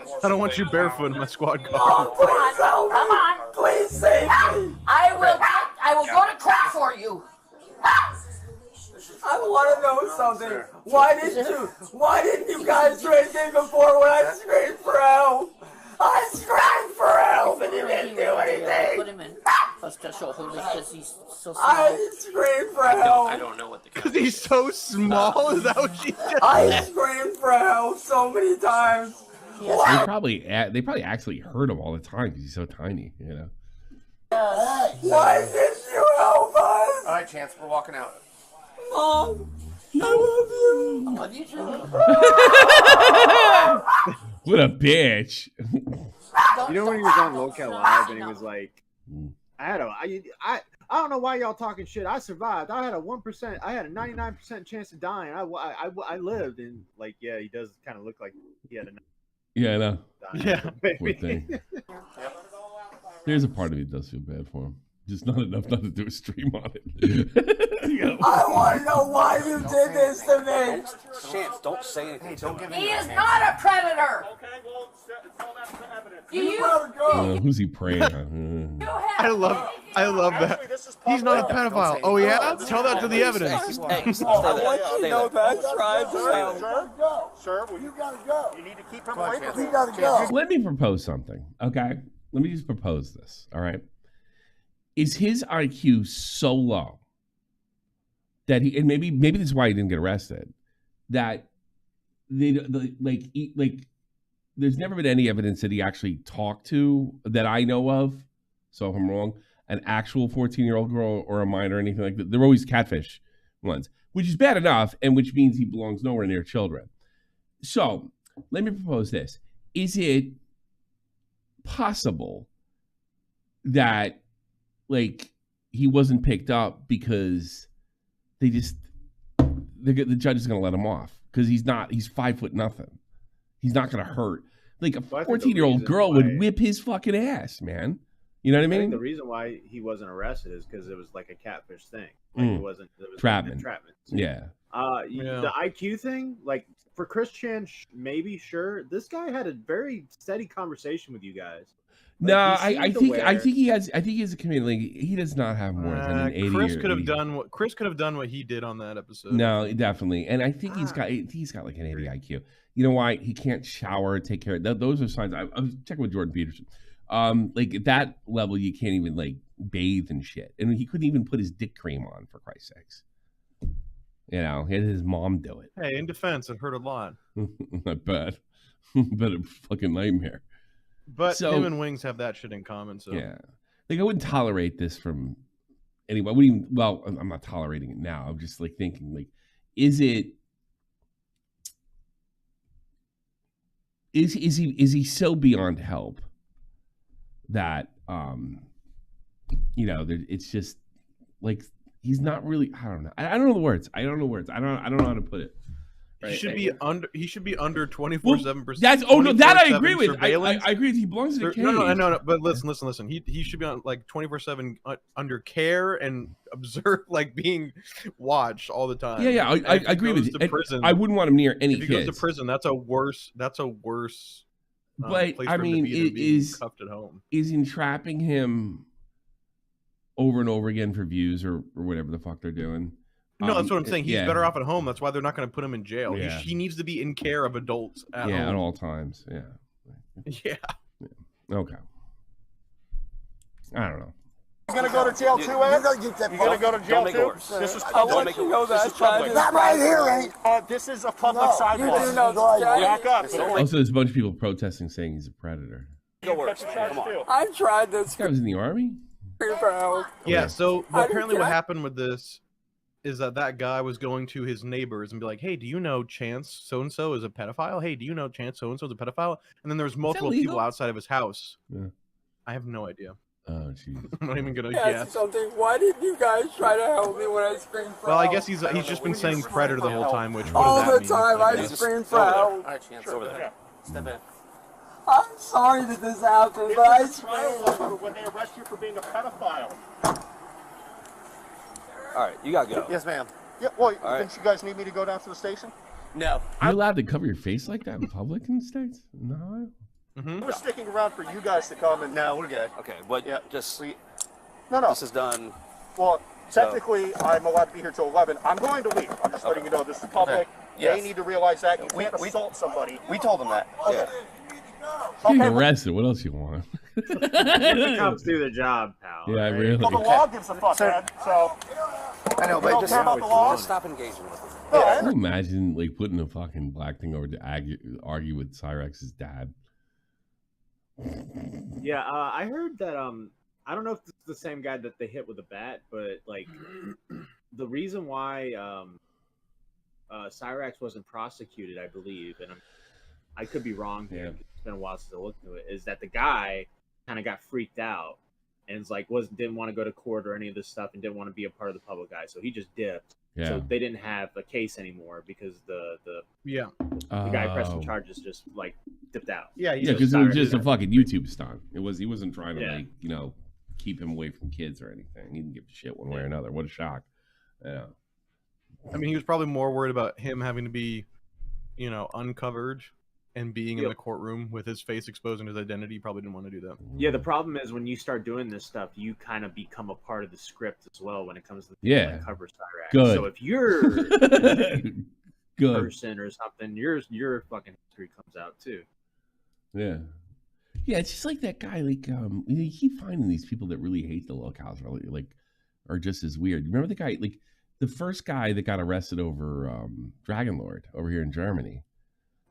Listen. I don't want you barefoot in my squad car. Mom, please help me. Come on. Please save me. I will go to court for you. I want to know something. Why didn't you guys do anything before when I screamed for help? I screamed for help and you didn't do anything. Put him in a special holder because he's so small. I screamed for help. I don't know what the. Because he's so small. Is that what she said? I screamed for help so many times. They probably actually hurt him all the time because he's so tiny, you know. Why didn't you help us? All right, Chance, we're walking out. Mom, I love you. I love you too. What a bitch. You know when he was on lolcow live and he was like, I don't know why y'all talking shit. I survived. I had a 1%. I had a 99% chance of dying. I lived, and like, yeah, he does kind of look like he had a. Yeah, I know. Yeah. Poor thing. There's a part of me that does feel bad for him. Just not enough not to do a stream on it. I want to know why you did this to me. Chance, don't say anything. Hey, don't give me. He is not a predator. Okay, well, tell that to evidence. Do you? Who's he praying on? I love that. He's not a pedophile. Oh yeah? Tell that to the evidence. Sir, you gotta go. You need to keep him away from me. You gotta go. Let me propose something, okay? Let me just propose this, all right? Is his IQ so low that he, and maybe this is why he didn't get arrested, that there's never been any evidence that he actually talked to, that I know of, so if I'm wrong, an actual 14-year-old girl or a minor or anything like that. They're always catfish ones, which is bad enough, and which means he belongs nowhere near children. So let me propose this. Is it possible that he wasn't picked up because the judge is going to let him off because he's 5 foot nothing. He's not going to hurt. Like a 14-year-old girl would whip his fucking ass, man. You know what I mean? I think the reason why he wasn't arrested is because it was like a catfish thing. Like it was Trapment. So, yeah. The IQ thing, like for Chris Chan, maybe sure. This guy had a very steady conversation with you guys. Like, no, I think he has a commitment. Like, he does not have more than an 80. Chris could have done what he did on that episode. No, definitely, and I think he's got like an 80 IQ. You know why? He can't shower, take care of those are signs. I was checking with Jordan Peterson. Like at that level, you can't even like bathe and shit, and he couldn't even put his dick cream on, for Christ's sakes. You know, he had his mom do it. Hey, in defense, it hurt a lot. Not bad, but a fucking nightmare. But him and Wings have that shit in common. So yeah, like I wouldn't tolerate this from anyone. Well, I'm not tolerating it now. I'm just like thinking, like, is he so beyond help that it's just like he's not really. I don't know. I don't know the words. I don't know know how to put it. Right. He should be under 24/7%. That's that I agree with. I agree. He belongs in a cage. No. But listen. He should be on like 24/7 under care and observed, like being watched all the time. Yeah. I agree with you. Prison, I wouldn't want him near any kids. If he goes to prison, that's a worse. But place I for mean, him to be cuffed at home. Is entrapping him over and over again for views or whatever the fuck they're doing. No, that's what I'm saying. He's better off at home. That's why they're not going to put him in jail. Yeah. He needs to be in care of adults at home. at all times. Yeah. Yeah. Okay. I don't know. You're gonna go to jail too, Ed? You're gonna go to jail too? This is public. That right here ain't. This is a public sidewalk. You do know back up. Also, there's a bunch of people protesting saying he's a predator. Come on. I tried this. This guy was in the army? Yeah, so apparently what happened with this is that guy was going to his neighbors and be like, hey, do you know Chance so-and-so is a pedophile? Hey, do you know Chance so-and-so is a pedophile? And then there was multiple people outside of his house. Yeah. I have no idea. Oh, jeez. I'm not even going to guess. Something. Why didn't you guys try to help me when I screamed for help? Well, I guess he's just been saying predator the whole time, which all the time I screamed for help. All right, Chance, over there. Step in. I'm sorry that this happened, but I screamed. When they arrest you for being a pedophile. All right, you gotta go. Yes, ma'am. Yeah, well, didn't you guys need me to go down to the station? No. Are you allowed to cover your face like that in public in the States? No. We're sticking around for you guys to come and. No, we're good. Okay, but just No. This is done. Well, Technically, I'm allowed to be here till 11. I'm going to leave. I'm just letting you know this is public. They need to realize that. You can't assault somebody. We told them that. Okay. Getting arrested. What else you want? The cops do their job, pal. Yeah, really. Well, the law gives a fuck, man. So I know, but just stop engaging with them. Can you imagine like putting a fucking black thing over to argue with Cyrax's dad? Yeah, I heard that. I don't know if this is the same guy that they hit with a bat, but like the reason why Cyraxx wasn't prosecuted, I believe, and I could be wrong here. Yeah. It's been a while since I looked into it. Is that the guy kind of got freaked out and it's like didn't want to go to court or any of this stuff and didn't want to be a part of the public eye, so he just dipped. Yeah. So they didn't have a case anymore because the guy pressing charges just like dipped out. Yeah, because it was just a fucking YouTube stunt. He wasn't trying to like keep him away from kids or anything. He didn't give a shit one way or another. What a shock. Yeah. I mean, he was probably more worried about him having to be, uncovered and being in the courtroom with his face exposed and his identity. He probably didn't want to do that. Yeah, the problem is when you start doing this stuff, you kind of become a part of the script as well when it comes to the cover Cyraxx. Good. So if you're a person or something, your fucking history comes out too. Yeah. Yeah, it's just like that guy. Like, you keep finding these people that really hate the lolcows, are just as weird. Remember the guy, like the first guy that got arrested over Dragon Lord over here in Germany?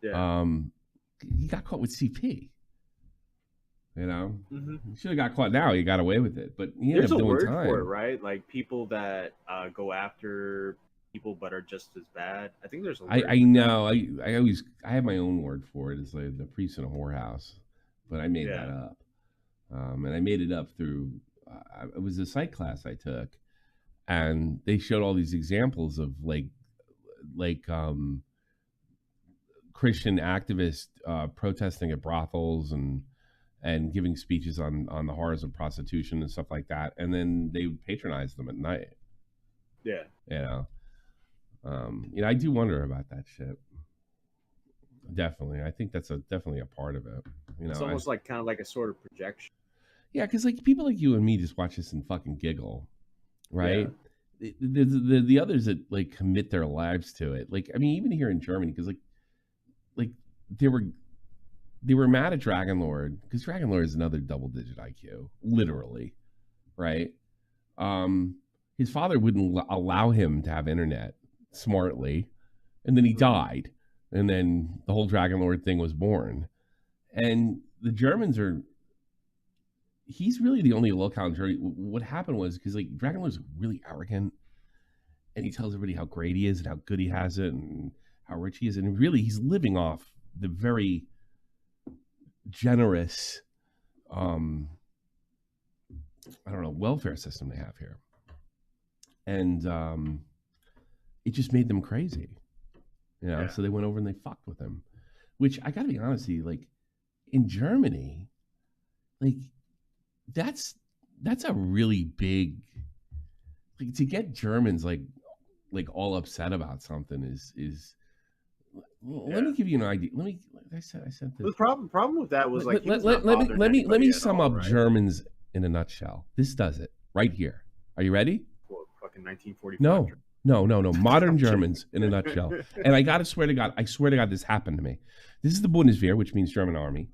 Yeah. He got caught with CP. He should have got caught. Now he got away with it, but he ended up doing word time for it, right? Like people that go after people but are just as bad. I think there's a word. I know. I have my own word for it. It's like the priest in a whorehouse. But I made that up, and I made it up through. It was a psych class I took, and they showed all these examples of like Christian activists protesting at brothels and giving speeches on the horrors of prostitution and stuff like that, and then they would patronize them at night. Yeah, I do wonder about that shit. Definitely, I think that's definitely a part of it. It's almost like kind of like a sort of projection. Yeah, because like people like you and me just watch this and fucking giggle, right? Yeah. The others that like commit their lives to it, like I mean, even here in Germany, because like they were mad at Dragon Lord because Dragon Lord is another double-digit IQ, literally, right? His father wouldn't allow him to have internet smartly, and then he died. And then the whole Dragon Lord thing was born. And the Germans he's really the only lolcow in Germany. What happened was, because like Dragon Lord's really arrogant and he tells everybody how great he is and how good he has it and how rich he is. And really he's living off the very generous, welfare system they have here. And it just made them crazy. So they went over and they fucked with him, which I gotta be honest with you, like in Germany, like that's a really big, like to get Germans like all upset about something is. Let me give you an idea. I said this. The problem with that was like let me sum up Germans in a nutshell. This does it right here. Are you ready? Well, fucking 1945. No. Modern Germans in a nutshell. And I swear to God, this happened to me. This is the Bundeswehr, which means German army,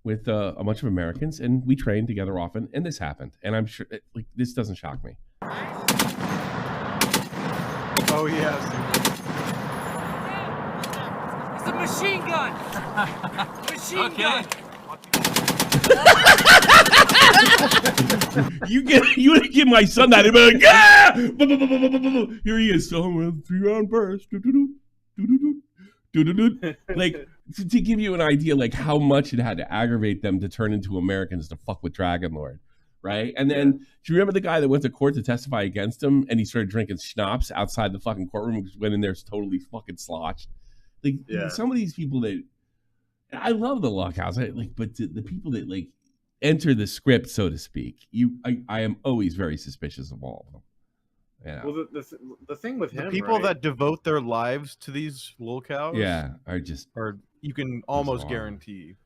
with a bunch of Americans, and we trained together often, and this happened. And I'm sure, this doesn't shock me. Oh, yes. It's a machine gun! Machine gun! You give my son that, and be like, ah! Here he is, so 3-round burst. Like to give you an idea, like how much it had to aggravate them to turn into Americans to fuck with Dragon Lord, right? And then do you remember the guy that went to court to testify against him, and he started drinking schnapps outside the fucking courtroom, went in there totally fucking sloshed? Like some of these people that I love the lolcows, but the people that like enter the script, so to speak, I am always very suspicious of all of them. Yeah. Well, the thing with him, people that devote their lives to these lolcows, are you can almost guarantee.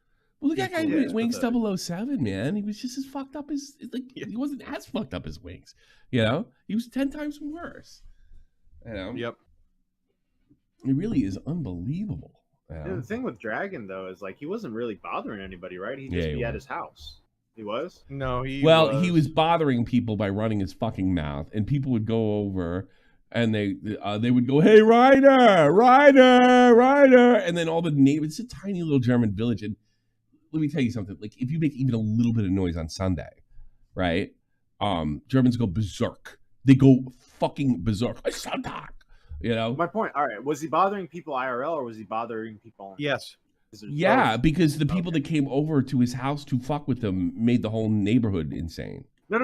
Well, look at that guy Yeah, Wings 007, man. He was just as fucked up as he wasn't as fucked up as Wings. You know, he was 10 times worse. You know. Yep. It really is unbelievable. The thing with Dragon though is like he wasn't really bothering anybody, right? He'd just be at his house. He was? No, he was bothering people by running his fucking mouth, and people would go over and they would go, "Hey, Ryder," and then all the neighbors. It's a tiny little German village, and let me tell you something. Like, if you make even a little bit of noise on Sunday, right? Germans go berserk. They go fucking berserk. Sonntag. You know? My point. All right. Was he bothering people IRL or was he bothering people? Yes. Yeah, because the people that came over to his house to fuck with him made the whole neighborhood insane. No.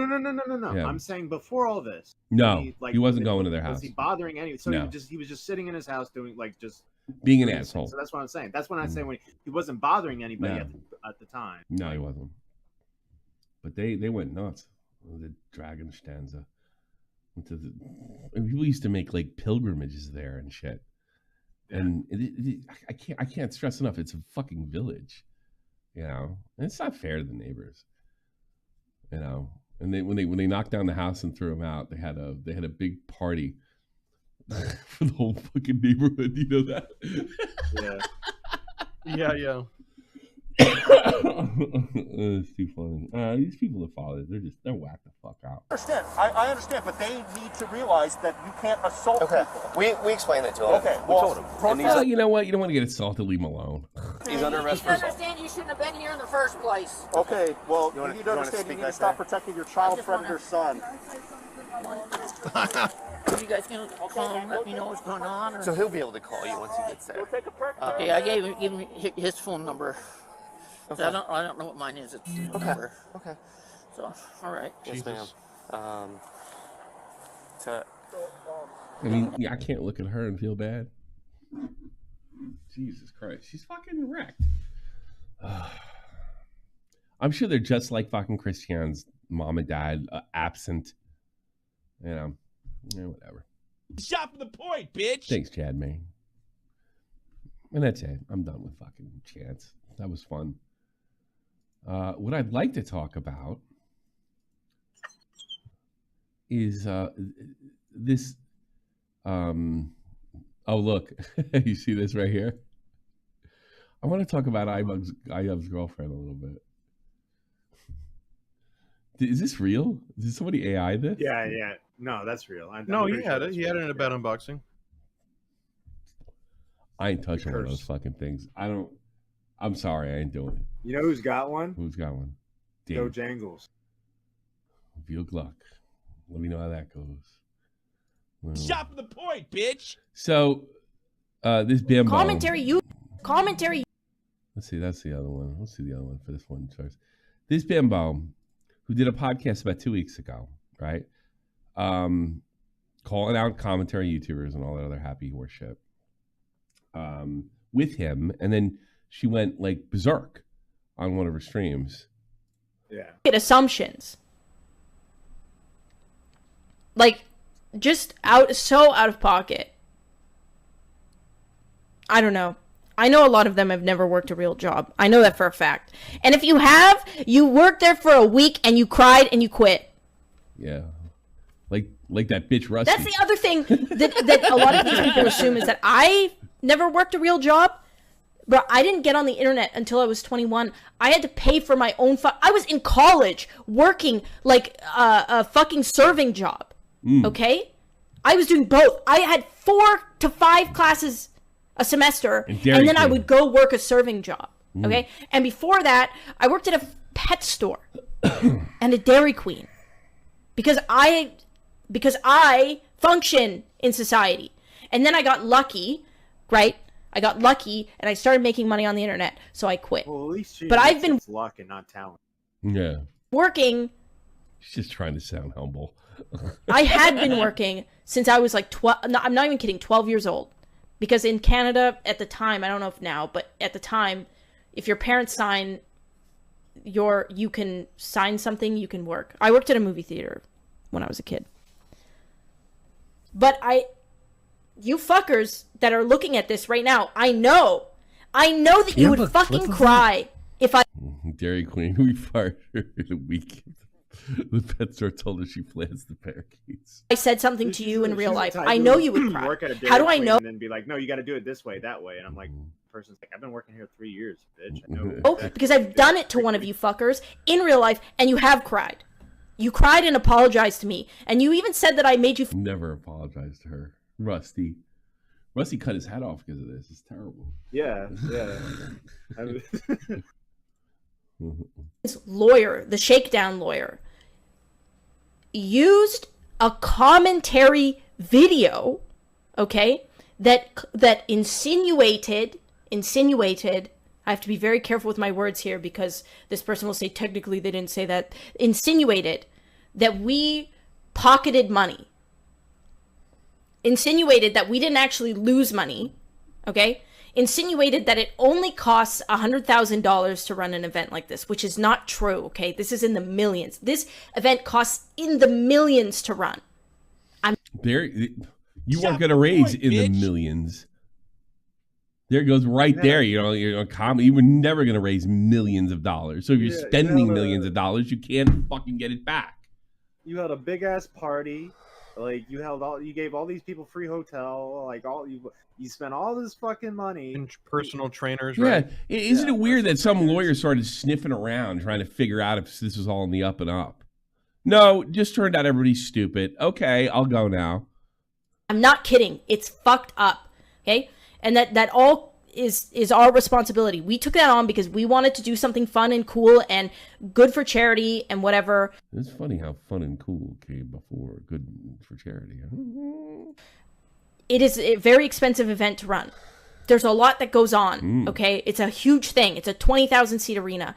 Yeah. I'm saying before all this. No, he wasn't going to their house. Was he bothering anyone? So No. he was just sitting in his house doing just being an asshole. So that's what I'm saying. That's when I say when he wasn't bothering anybody at the time. No, he wasn't. But they went nuts. The Dragon Stanza. And people used to make like pilgrimages there and shit. And I can't stress enough. It's a fucking village, you know. And it's not fair to the neighbors, you know. And when they knocked down the house and threw him out, they had a big party for the whole fucking neighborhood. You know that? Yeah. It's too funny. These people that follow, they're whacked the fuck out. I understand, but they need to realize that you can't assault people. We explained it to him. Okay, we told him. Well, you know what? You don't want to get assaulted. Leave him alone. He's under arrest for You assault. understand you shouldn't have been here in the first place. Okay, well, you need to understand you need to stop protecting your child predator son. Are you guys gonna call and let me know what's going on? Or? So he'll be able to call you once he gets there. Okay, I gave him his phone number. Okay. I don't know what mine is. It's the number. Okay. So, all right. Yes, ma'am. I mean, I can't look at her and feel bad. Jesus Christ, she's fucking wrecked. I'm sure they're just like fucking Christian's mom and dad, absent. You know, whatever. Shot for the point, bitch. Thanks, Chad May. And that's it. I'm done with fucking Chance. That was fun. What I'd like to talk about is this. Oh, look. You see this right here? I want to talk about iDubbbz girlfriend a little bit. Is this real? Did somebody AI this? Yeah. No, that's real. No, he had it. He had it in a bad unboxing. I ain't touching one of those fucking things. I'm sorry, I ain't doing it. You know who's got one? Who's got one? Joe Jangles. Viel Gluck. Let me know how that goes. Shot for the point, bitch. So, this bimbo. Commentary. Let's see, that's the other one. Let's see the other one for this one first. This bimbo, who did a podcast about 2 weeks ago, right? Calling out commentary YouTubers and all that other happy horse shit. With him, and then she went like berserk on one of her streams. Yeah. Assumptions. Like, just so out of pocket. I don't know. I know a lot of them have never worked a real job. I know that for a fact. And if you have, you worked there for a week and you cried and you quit. Yeah. Like that bitch Rusty. That's the other thing that a lot of these people assume is that I never worked a real job. But I didn't get on the internet until I was 21. I had to pay for my own I was in college working like a fucking serving job. Okay? I was doing both. I had 4 to 5 classes a semester, and then I would go work a serving job. Okay? And before that, I worked at a pet store and a Dairy Queen. Because I function in society. And then I got lucky, right? I got lucky and I started making money on the internet, so I quit. Well, at least but I've been luck and not talent. Yeah. Working. She's just trying to sound humble. I had been working since I was like 12. No, I'm not even kidding. 12 years old. Because in Canada at the time, I don't know if now, but at the time, if your parents sign you can sign something, you can work. I worked at a movie theater when I was a kid. But you fuckers that are looking at this right now, I know that you would fucking cry if I... Dairy Queen. We fired her in a week. The pet store told her she plants the parakeets. I said something to you in real life, Type I who know you would cry. work at a How do Dairy I Queen know? And then be like, no, you got to do it this way, that way. And I'm like, the person's like, I've been working here 3 years, bitch. I know Oh, because I've done it to one of you fuckers in real life, and you have cried. You cried and apologized to me, and you even said that I made you. Never apologized to her. Rusty cut his head off because of this. It's terrible. Yeah. This lawyer, the shakedown lawyer, used a commentary video, okay, that insinuated. I have to be very careful with my words here because this person will say technically they didn't say that. Insinuated that we pocketed money. Insinuated that we didn't actually lose money, okay? Insinuated that it only costs $100,000 to run an event like this, which is not true, okay? This is in the millions. This event costs in the millions to run. You weren't going to raise in the millions. There it goes right there. You know, you were never going to raise millions of dollars. So if you're spending millions of dollars, you can't fucking get it back. You held a big ass party. Like you gave all these people free hotel. Like you spent all this fucking money. And personal trainers, Yeah. right? Isn't it weird that some lawyers started sniffing around trying to figure out if this was all in the up and up? No, just turned out everybody's stupid. Okay, I'll go now. I'm not kidding. It's fucked up, okay? And that all is our responsibility. We took that on because we wanted to do something fun and cool and good for charity and whatever. It's funny how fun and cool came before good for charity. It is a very expensive event to run. There's a lot that goes on, okay? It's a huge thing. It's a 20,000 seat arena.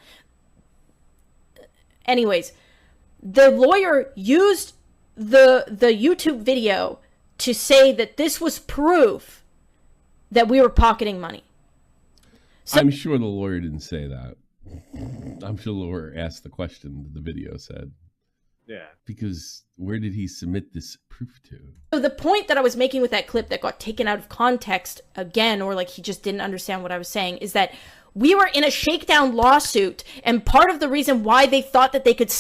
Anyways, the lawyer used the YouTube video to say that this was proof that we were pocketing money. So, I'm sure the lawyer didn't say that. I'm sure the lawyer asked the question that the video said. Yeah. Because where did he submit this proof to? so the point that I was making with that clip that got taken out of context again, or like he just didn't understand what I was saying, is that we were in a shakedown lawsuit, and part of the reason why they thought that they could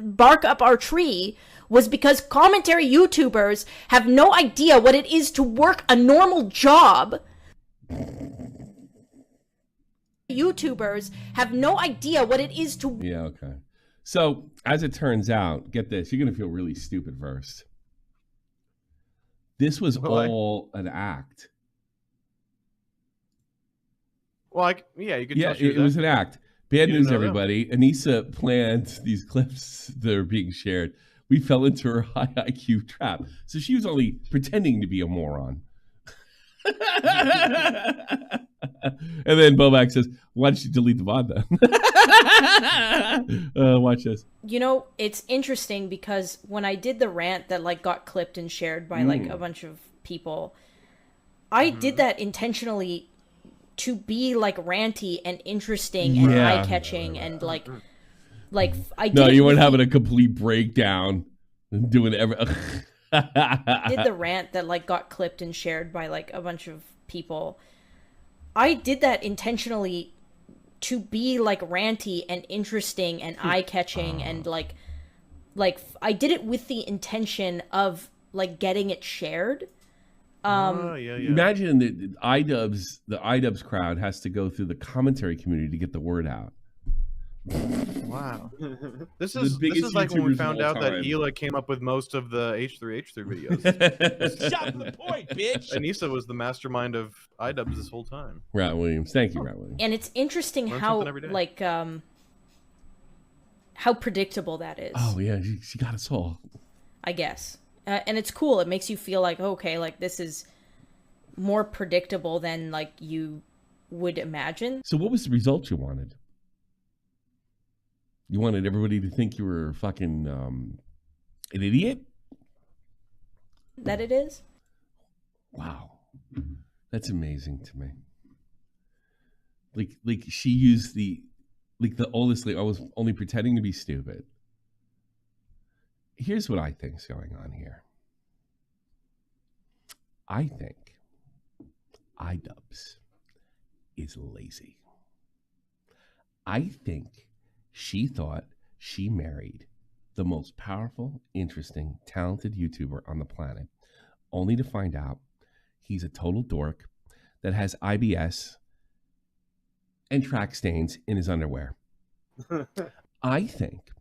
bark up our tree was because commentary YouTubers have no idea what it is to work a normal job. YouTubers have no idea what it is to... Yeah, okay. So, as it turns out, get this, you're going to feel really stupid first. This was all an act. Well, you could Yeah, it was an act. Bad news, everybody. Anissa planned these clips that are being shared. We fell into her high IQ trap. So she was only pretending to be a moron. And then Bobak says, why did you delete the VOD then? Watch this. You know, it's interesting because when I did the rant that like got clipped and shared by like a bunch of people, I did that intentionally to be like ranty and interesting and eye-catching and like I did. No, you weren't having a complete breakdown and doing I did the rant that like got clipped and shared by like a bunch of people. I did that intentionally to be like ranty and interesting and eye-catching and like I did it with the intention of like getting it shared. Imagine that the idubbbz crowd has to go through the commentary community to get the word out. Wow. This is like when we found out that Hila came up with most of the H3H3 videos. Shot from the point, bitch. Anissa was the mastermind of idubbbz this whole time. Rat Williams. Thank you, Rat Williams. And it's interesting how like how predictable that is. Oh yeah, she got us all. I guess. And it's cool. It makes you feel like, okay, like this is more predictable than like you would imagine. So what was the result you wanted? You wanted everybody to think you were fucking an idiot? That it is? Wow. That's amazing to me. Like she used the honestly, I was only pretending to be stupid. Here's what I think's going on here. I think idubbbz is lazy. I think she thought she married the most powerful, interesting, talented YouTuber on the planet, only to find out he's a total dork that has IBS and track stains in his underwear. I think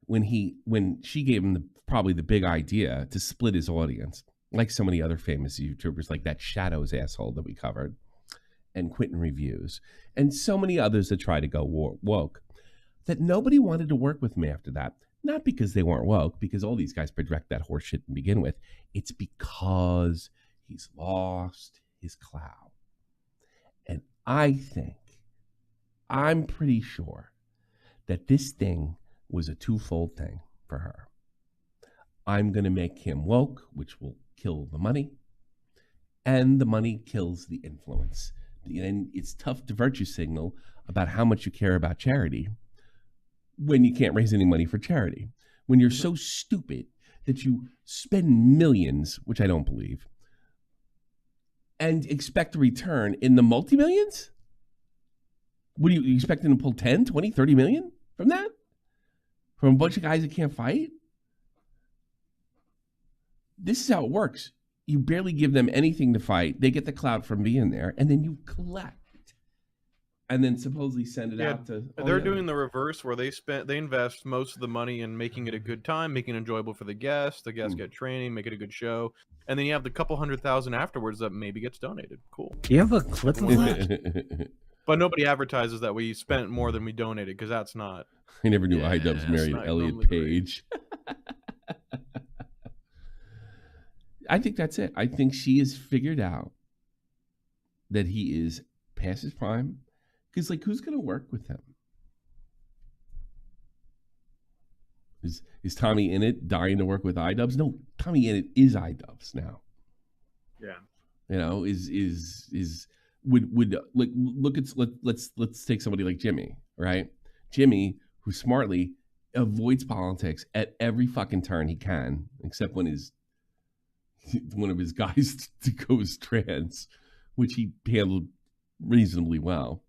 when she gave him probably the big idea to split his audience, like so many other famous YouTubers, like that Shadows asshole that we covered, and Quentin Reviews, and so many others that try to go woke, that nobody wanted to work with him after that. Not because they weren't woke, because all these guys project that horse shit to begin with. It's because he's lost his clout. And I'm pretty sure that this thing was a twofold thing for her. I'm going to make him woke, which will kill the money, and the money kills the influence. And it's tough to virtue signal about how much you care about charity when you can't raise any money for charity. When you're so stupid that you spend millions, which I don't believe, and expect a return in the multi-millions? What are you expecting to pull 10, 20, 30 million from that? From a bunch of guys that can't fight? This is how it works. You barely give them anything to fight. They get the clout from being there, and then you collect. And then supposedly send it out to... They're doing the reverse, where they invest most of the money in making it a good time, making it enjoyable for the guests get training, make it a good show, and then you have the couple 100,000 afterwards that maybe gets donated. Cool. Do you have a clip of that? But nobody advertises that we spent more than we donated, because that's not... I never knew idubbbz married Elliot Page. I think that's it. I think she has figured out that he is past his prime. Because, like, who's going to work with him? Is Tommy Innit dying to work with idubbbz? No, Tommy Innit is idubbbz now. Yeah. You know, would like look at let's take somebody like Jimmy, right? Jimmy, who smartly avoids politics at every fucking turn he can, except when one of his guys goes trans, which he handled reasonably well,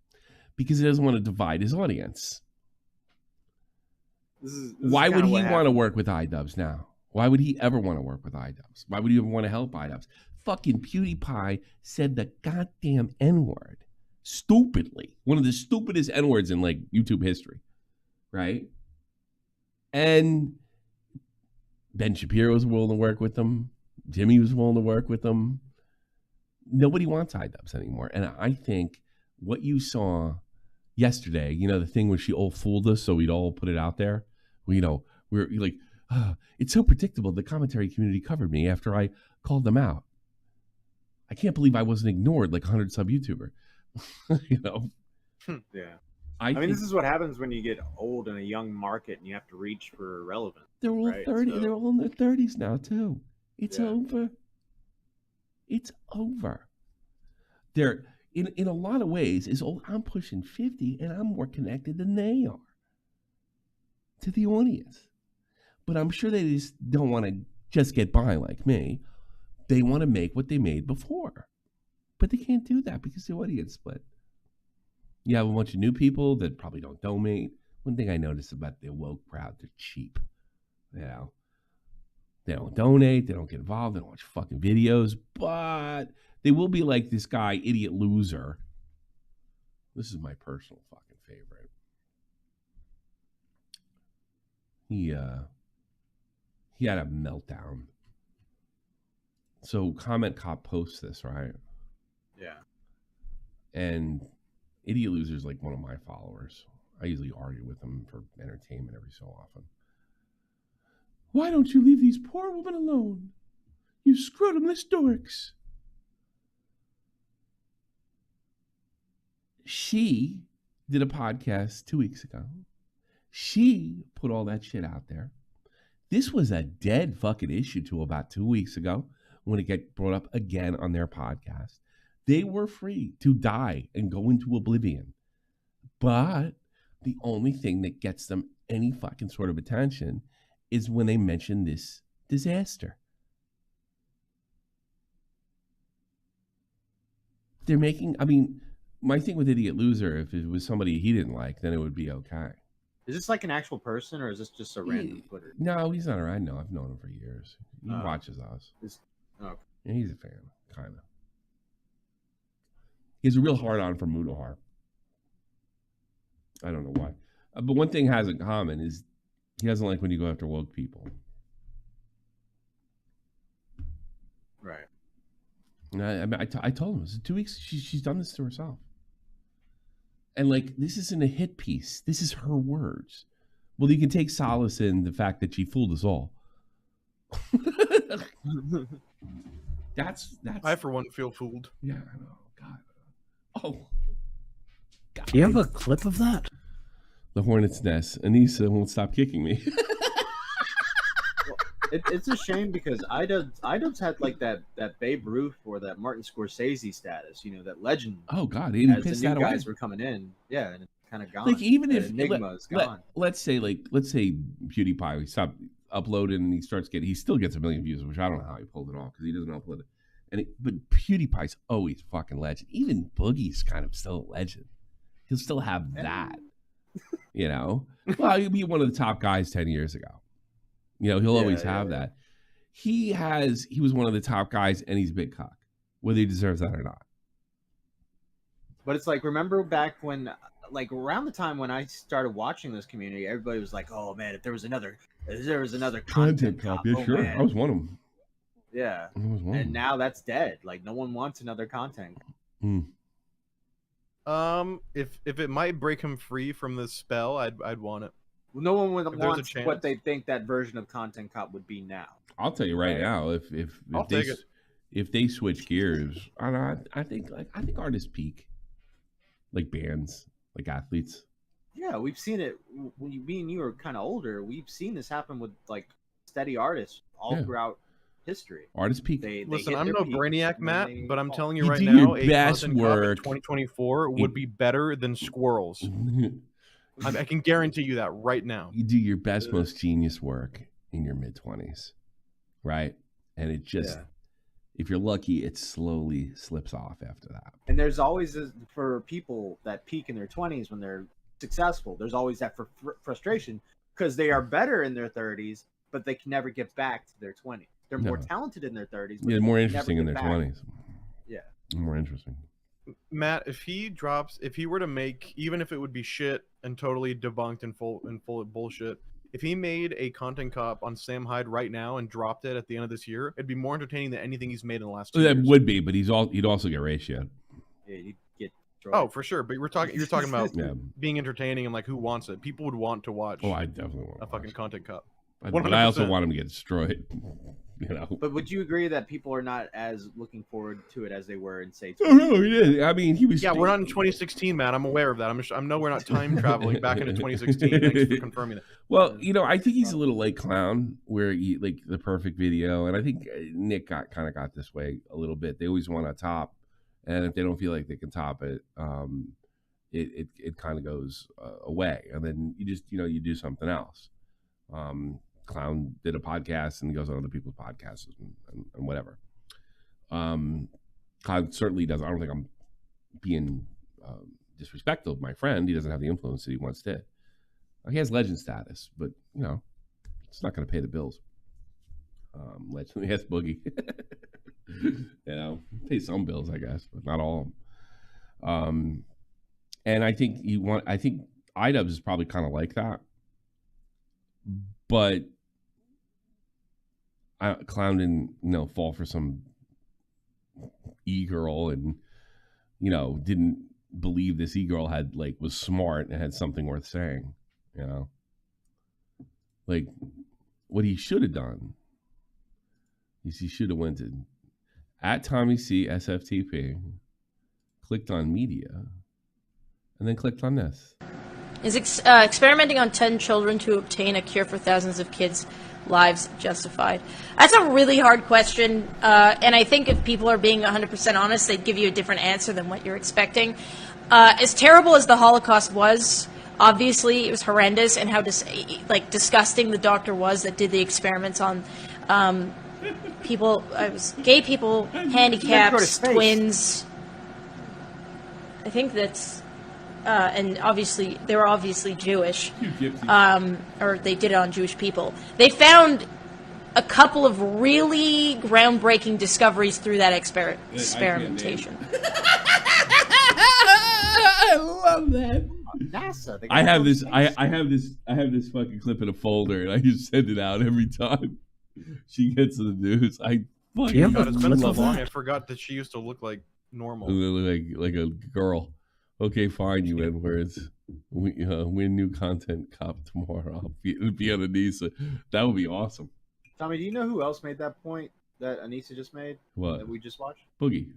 because he doesn't want to divide his audience. Why would he want to work with idubbbz now? Why would he ever want to work with idubbbz? Why would he ever want to help idubbbz? Fucking PewDiePie said the goddamn N-word stupidly. One of the stupidest N-words in like YouTube history, right? And Ben Shapiro was willing to work with them. Jimmy was willing to work with them. Nobody wants idubbbz anymore. And I think what you saw yesterday, you know, the thing where she all fooled us so we'd all put it out there. Well, you know, we're like, it's so predictable. The commentary community covered me after I called them out. I can't believe I wasn't ignored like a 100 sub YouTuber. You know? Yeah. I mean, this is what happens when you get old in a young market and you have to reach for relevance. They're all right? 30. So... They're all in their 30s now too. It's over. It's over. They're in a lot of ways. I'm pushing 50 and I'm more connected than they are to the audience. But I'm sure they just don't want to just get by like me. They want to make what they made before. But they can't do that because the audience split. You have a bunch of new people that probably don't donate. One thing I noticed about the woke crowd, they're cheap. You know, they don't donate, they don't get involved, they don't watch fucking videos, but they will be like this guy, Idiot Loser. This is my personal fucking favorite. He had a meltdown. So Comment Cop posts this, right? Yeah. And Idiot Loser is like one of my followers. I usually argue with him for entertainment every so often. Why don't you leave these poor women alone? You scrotumless dorks. She did a podcast 2 weeks ago. She put all that shit out there. This was a dead fucking issue till about 2 weeks ago when it got brought up again on their podcast. They were free to die and go into oblivion. But the only thing that gets them any fucking sort of attention is when they mention this disaster. They're making, I mean, my thing with Idiot Loser, if it was somebody he didn't like, then it would be okay. Is this like an actual person, or is this just a random Twitter? No, he's not around. No, I've known him for years. He watches us. Okay. And he's a fan, kind of. He has a real hard-on for Mudahar. I don't know why. But one thing has in common is he doesn't like when you go after woke people. Right. And I told him, it was 2 weeks, she's done this to herself. And, like, this isn't a hit piece. This is her words. Well, you can take solace in the fact that she fooled us all. That's. I, for one, feel fooled. Yeah, I know. God. Oh. God. Do you have a clip of that? The hornet's nest. Anissa won't stop kicking me. It's a shame because idubbbz had like that Babe Ruth or that Martin Scorsese status, you know, that legend. Oh God, he as pissed the new that guys away. were coming in, yeah, and it's kind of gone. Like even The if Enigma's gone. let's say PewDiePie, we stop uploading and he still gets 1 million views, which I don't know how he pulled it off because he doesn't upload it. But PewDiePie's always fucking legend. Even Boogie's kind of still a legend. He'll still have that, you know. Well, he'll be one of the top guys 10 years ago. You know, he'll always have that. He was one of the top guys, and he's a big cock, whether he deserves that or not. But it's like, remember back when, like around the time when I started watching this community, everybody was like, "Oh man, if there was another content cop, yeah, oh, sure, man." I was one of them. Yeah, I was one of and them. now that's dead. Like no one wants another content. If it might break him free from this spell, I'd want it. Well, no one would If there's a want chance. what they think that version of content cop would be now. I'll tell you right now, if they switch gears, I think artists peak, like bands, like athletes. Yeah, we've seen it when me and you are kind of older. We've seen this happen with like steady artists all throughout history. Artists peak. Listen, I'm no brainiac, Matt, but I'm telling you You right do now, your a best content cop in work. 2024 would be better than squirrels. I can guarantee you that right now. You do your best, most genius work in your mid-20s, right? And it just, if you're lucky, it slowly slips off after that. And there's always for people that peak in their 20s when they're successful. There's always that frustration because they are better in their 30s, but they can never get back to their 20s. They're more talented in their 30s. But More they interesting in never their get back. 20s. Yeah. More interesting. Matt, if he were to make, even if it would be shit and totally debunked and full of bullshit, if he made a content cop on Sam Hyde right now and dropped it at the end of this year, it'd be more entertaining than anything he's made in the last 2 years. That would be, but he'd also get ratioed. Yeah, you'd get Oh, for sure. But you're talking about being entertaining and like who wants it. People would want to watch. Oh, I definitely want a fucking content cop. But I also want him to get destroyed. You know. But would you agree that people are not as looking forward to it as they were in say? Oh no, he did. I mean, he was. Yeah, we're not in 2016, Matt. I'm aware of that. I know we're not time traveling back into 2016. Thanks for confirming that. Well, you know, I think he's a little like Clown, where he like the perfect video, and I think Nick got this way a little bit. They always want to top, and if they don't feel like they can top it, it kind of goes away, and then you do something else. Clown did a podcast and he goes on other people's podcasts and whatever. Clown certainly doesn't. I don't think I'm being disrespectful of my friend. He doesn't have the influence that he once did. He has legend status, but it's not going to pay the bills. Legend. Yes, Boogie. Pay some bills, I guess, but not all of them. And I think idubbbz is probably kind of like that. But Clown didn't, fall for some e-girl and, didn't believe this e-girl was smart and had something worth saying, Like, what he should have done is he should have went to @TommyC SFTP, clicked on media, and then clicked on this. Is experimenting on 10 children to obtain a cure for thousands of kids' lives justified? That's a really hard question, and I think if people are being 100% honest, they'd give you a different answer than what you're expecting. As terrible as the Holocaust was, obviously it was horrendous, and how disgusting the doctor was that did the experiments on people, gay people, handicaps, twins. I think that's, and obviously they were obviously Jewish, or they did it on Jewish people. They found a couple of really groundbreaking discoveries through that experimentation. I love that. NASA. I have this fucking clip in a folder, and I just send it out every time she gets the news. I fucking God, it's been so love long. it. I forgot that she used to look like normal. Like a girl. Okay, fine, you N-words. Win new content cop tomorrow. I'll be on Anissa. That would be awesome. Tommy, do you know who else made that point that Anissa just made? What? That we just watched? Boogie.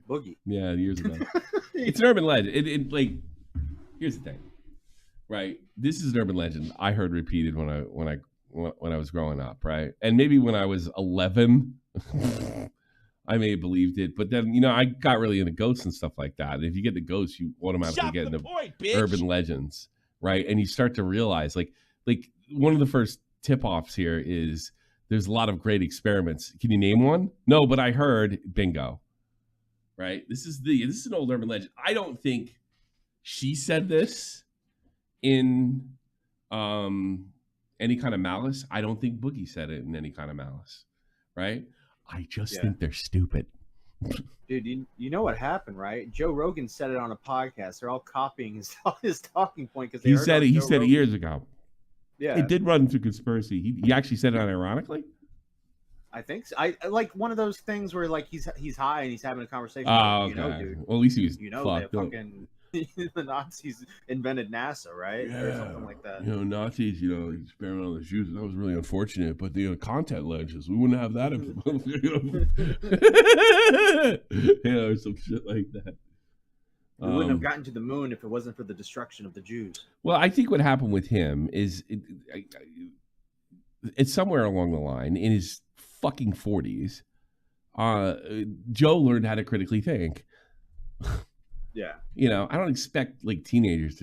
Yeah, years ago. It's an urban legend. It like, here's the thing, right? This is an urban legend I heard repeated when I was growing up, right? And maybe when I was 11, I may have believed it, but then I got really into ghosts and stuff like that. And if you get the ghosts, you automatically get into urban legends, right? And you start to realize, like one of the first tip-offs here is there's a lot of great experiments. Can you name one? No, but I heard bingo. Right? This is an old urban legend. I don't think she said this in any kind of malice. I don't think Boogie said it in any kind of malice. Right? I just think they're stupid. Dude, you know what happened, right? Joe Rogan said it on a podcast. They're all copying his talking point because he said it. He said it years ago. Yeah, it did run into conspiracy. He actually said it unironically. I think so. I like one of those things where like he's high and he's having a conversation. Oh, like, okay. Dude, well, at least he was. They fucking the Nazis invented NASA, right? Yeah. Or something like that. Nazis, experiment on the Jews. That was really unfortunate. But the content legends, we wouldn't have that. Or some shit like that. We wouldn't have gotten to the moon if it wasn't for the destruction of the Jews. Well, I think what happened with him is it's somewhere along the line in his fucking 40s. Joe learned how to critically think. Yeah. I don't expect like teenagers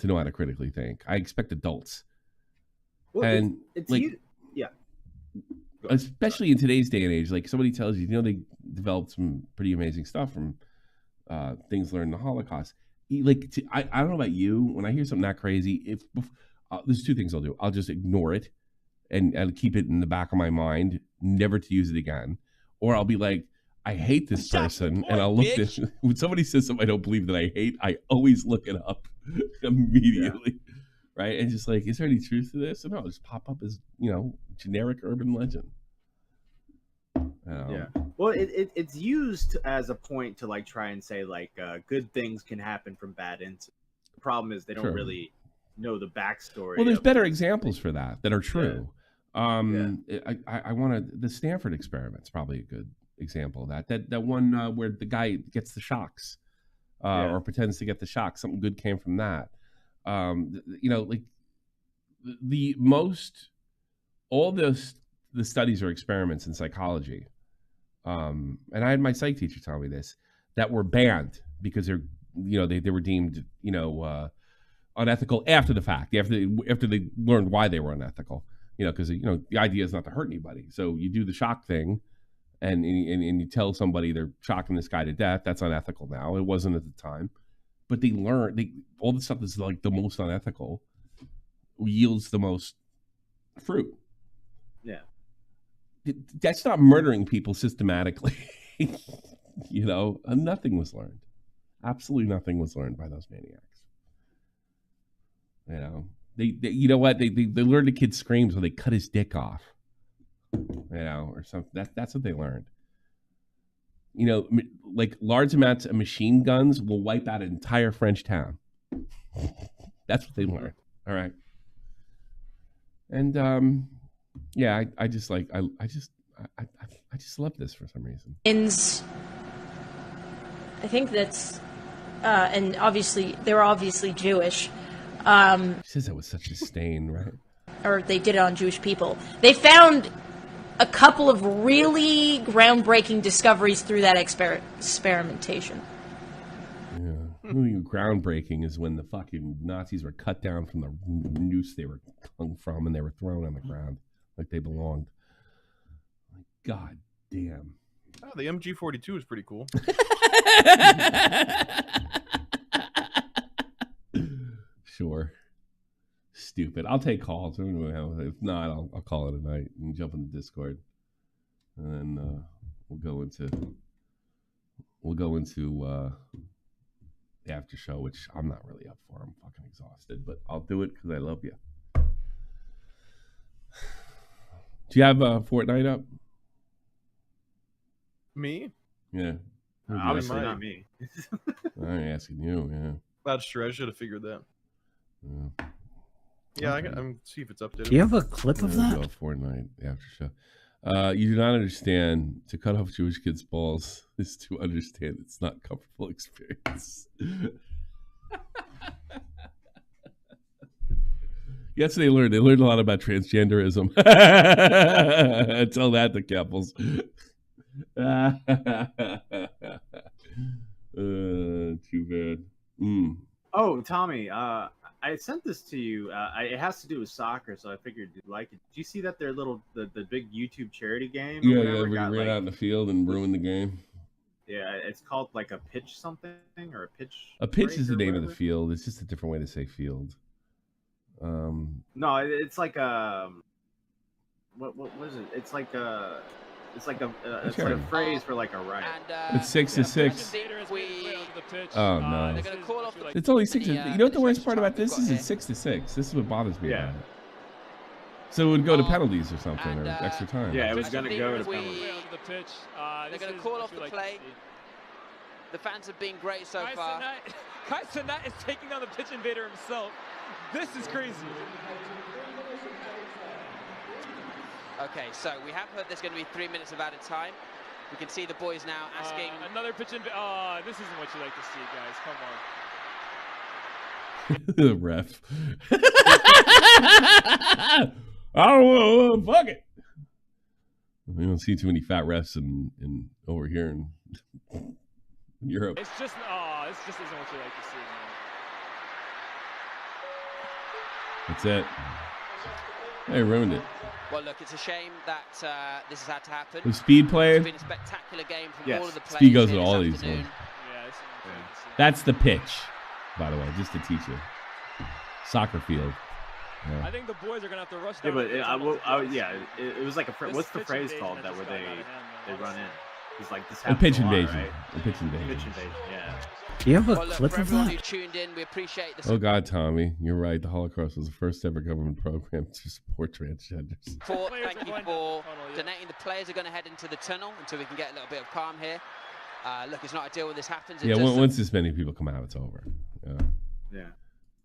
to know how to critically think. I expect adults. Well, and it's like, yeah. Especially in today's day and age, like somebody tells you, they developed some pretty amazing stuff from things learned in the Holocaust. I don't know about you. When I hear something that crazy, there's two things I'll do. I'll just ignore it and I'll keep it in the back of my mind, never to use it again. Or I'll be like, I hate this person, and I'll look this. When somebody says something I don't believe that I hate, I always look it up immediately, right? And just like, is there any truth to this? And I'll just pop up as generic urban legend. Yeah. Well, it's used as a point to like try and say like good things can happen from bad incidents. The problem is they don't really know the backstory. Well, there's better examples for that are true. I want the Stanford experiment's probably a good example of that. That one where the guy gets the shocks or pretends to get the shocks. Something good came from that. Like all the studies or experiments in psychology. And I had my psych teacher tell me this, that were banned because they're, they were deemed, unethical after the fact, after they learned why they were unethical, because, the idea is not to hurt anybody. So you do the shock thing and you tell somebody they're shocking this guy to death. That's unethical now. It wasn't at the time, but they learned all the stuff that's like the most unethical yields the most fruit. Yeah. That's not murdering people systematically. Nothing was learned. Absolutely nothing was learned by those maniacs. They learned the kid's screams when they cut his dick off. Or something. That's what they learned. Like large amounts of machine guns will wipe out an entire French town. That's what they learned. All right. And I just love this for some reason. I think that's, and obviously they were obviously Jewish. She says that with such disdain, right? Or they did it on Jewish people. They found a couple of really groundbreaking discoveries through that experimentation. Yeah. Groundbreaking is when the fucking Nazis were cut down from the noose they were hung from and they were thrown on the ground like they belonged. God damn. Oh, the MG42 is pretty cool. Sure. Stupid. I'll take calls. If not, I'll call it a night and jump in the Discord, and then we'll go into the after show, which I'm not really up for. I'm fucking exhausted, but I'll do it because I love you. Do you have Fortnite up? Me? Yeah. Obviously not me. I'm asking you. Yeah. That's true. I should have figured that. Yeah, I'm see if it's updated. Do you have a clip of that? Fortnite after show. You do not understand. To cut off Jewish kids' balls is to understand it's not a comfortable experience. Yes, they learned a lot about transgenderism. Tell that to couples. Too bad. Oh, Tommy, I sent this to you. It has to do with soccer, so I figured you'd like it. Did you see that their the big YouTube charity game? Yeah, where he ran out in the field and ruined the game. Yeah, it's called like a pitch something or a pitch. A pitch is the name of the field. It's just a different way to say field. No, it's like a what is it? It's like a phrase for like a right. It's 6-6. Oh no! It's only 6. You know what the worst part about this is? It's 6-6. This is what bothers me about it. So it would go to penalties or something, or extra time. Yeah, it was going to go to penalties. They're going to call off the play. The fans have been great so far. Kai Cenat is taking on the pitch invader himself. This is crazy. Okay, so we have heard there's going to be 3 minutes of added time. We can see the boys now asking. Another pitch invader. Oh, this isn't what you like to see, guys. Come on. The ref. Oh, fuck it. We don't see too many fat refs in over here in Europe. This just isn't what you like to see, man. That's it. They ruined it. Well, look, it's a shame that this has had to happen. Was Speed playing? It's been a spectacular game from all of the players. Speed goes to here all this these afternoon. ones. That's the pitch, by the way, just to teach you. Soccer field. Yeah. I think the boys are gonna have to rush Yeah, down. but it was like what's the phrase called that where they run in? It's like this A happens pitch a lot, invasion. right? A pitch invasion. Pitch invasion. Yeah. Do you have a Well, look, clip for of everyone that? who tuned in, we appreciate the Oh God, Tommy, you're right. The Holocaust was the first ever government program to support transgenders. support. Thank you for donating. The players are going to head into the tunnel until we can get a little bit of calm here. Look, it's not ideal when this happens. It Yeah, does once this many people come out, it's over. Yeah. Yeah.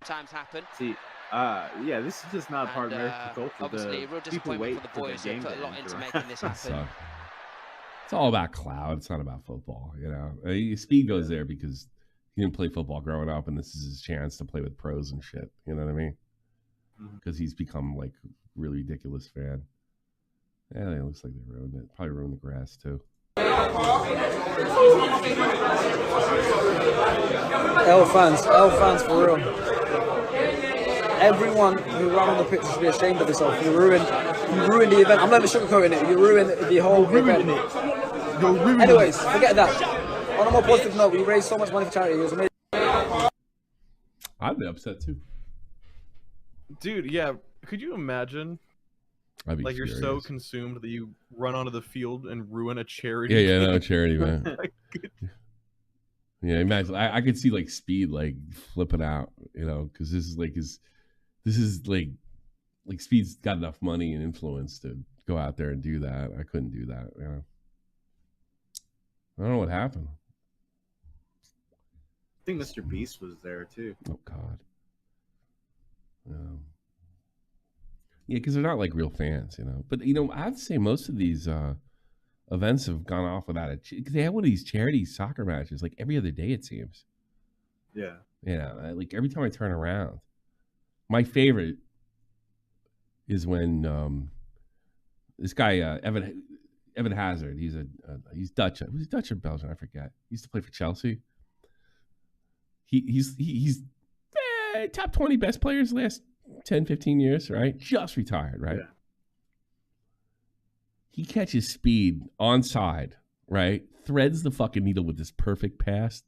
sometimes happen. See, yeah, this is just not part of American culture. Obviously, real People wait disappointment for the boys who game put a to lot end, into right? making this happen. So, it's all about cloud. It's not about football. You know, Speed goes there because he didn't play football growing up, and this is his chance to play with pros and shit. You know what I mean? Because he's become like a really ridiculous fan. Yeah, it looks like they ruined it. Probably ruined the grass too. L fans for real. Everyone who ran on the pitch should be ashamed of themselves. You ruined the event. I'm not even sugarcoating it. You ruined the whole event. Anyways, forget that. On a more positive note, we raised so much money for charity. It was amazing. I'd be upset too. Dude, yeah. Could you imagine? I'd be like you're so furious. consumed that you run onto the field and ruin a charity. Yeah, game. no, charity, man. Yeah, imagine. I could see like Speed like flipping out, you know, because this is like Speed's got enough money and influence to go out there and do that. I couldn't do that, you know. I don't know what happened. I think Mr. Beast was there too. Oh God. Yeah, because they're not like real fans, you know. But you know, I have to say most of these events have gone off without a. Because they have one of these charity soccer matches like every other day, it seems. Yeah. Yeah, like every time I turn around. My favorite is when this guy Evan Hazard. He's Dutch. Was he Dutch or Belgian? I forget. He used to play for Chelsea. He's top 20 best players last 10, 15 years, right? Just retired, right? Yeah. He catches Speed onside, right? Threads the fucking needle with this perfect pass.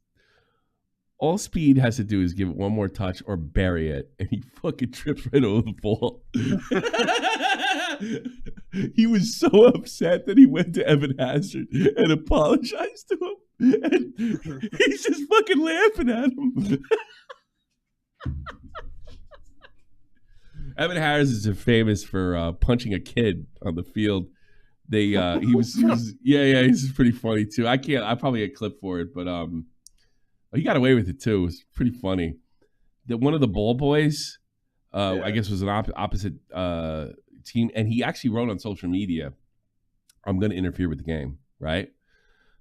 All Speed has to do is give it one more touch or bury it, and he fucking trips right over the ball. He was so upset that he went to Evan Hazard and apologized to him. And he's just fucking laughing at him. Evan Harris is famous for punching a kid on the field. He was he's pretty funny too. I probably get clipped for it, but he got away with it too. It was pretty funny. That one of the ball boys, I guess, was an opposite team, and he actually wrote on social media, "I'm going to interfere with the game." Right.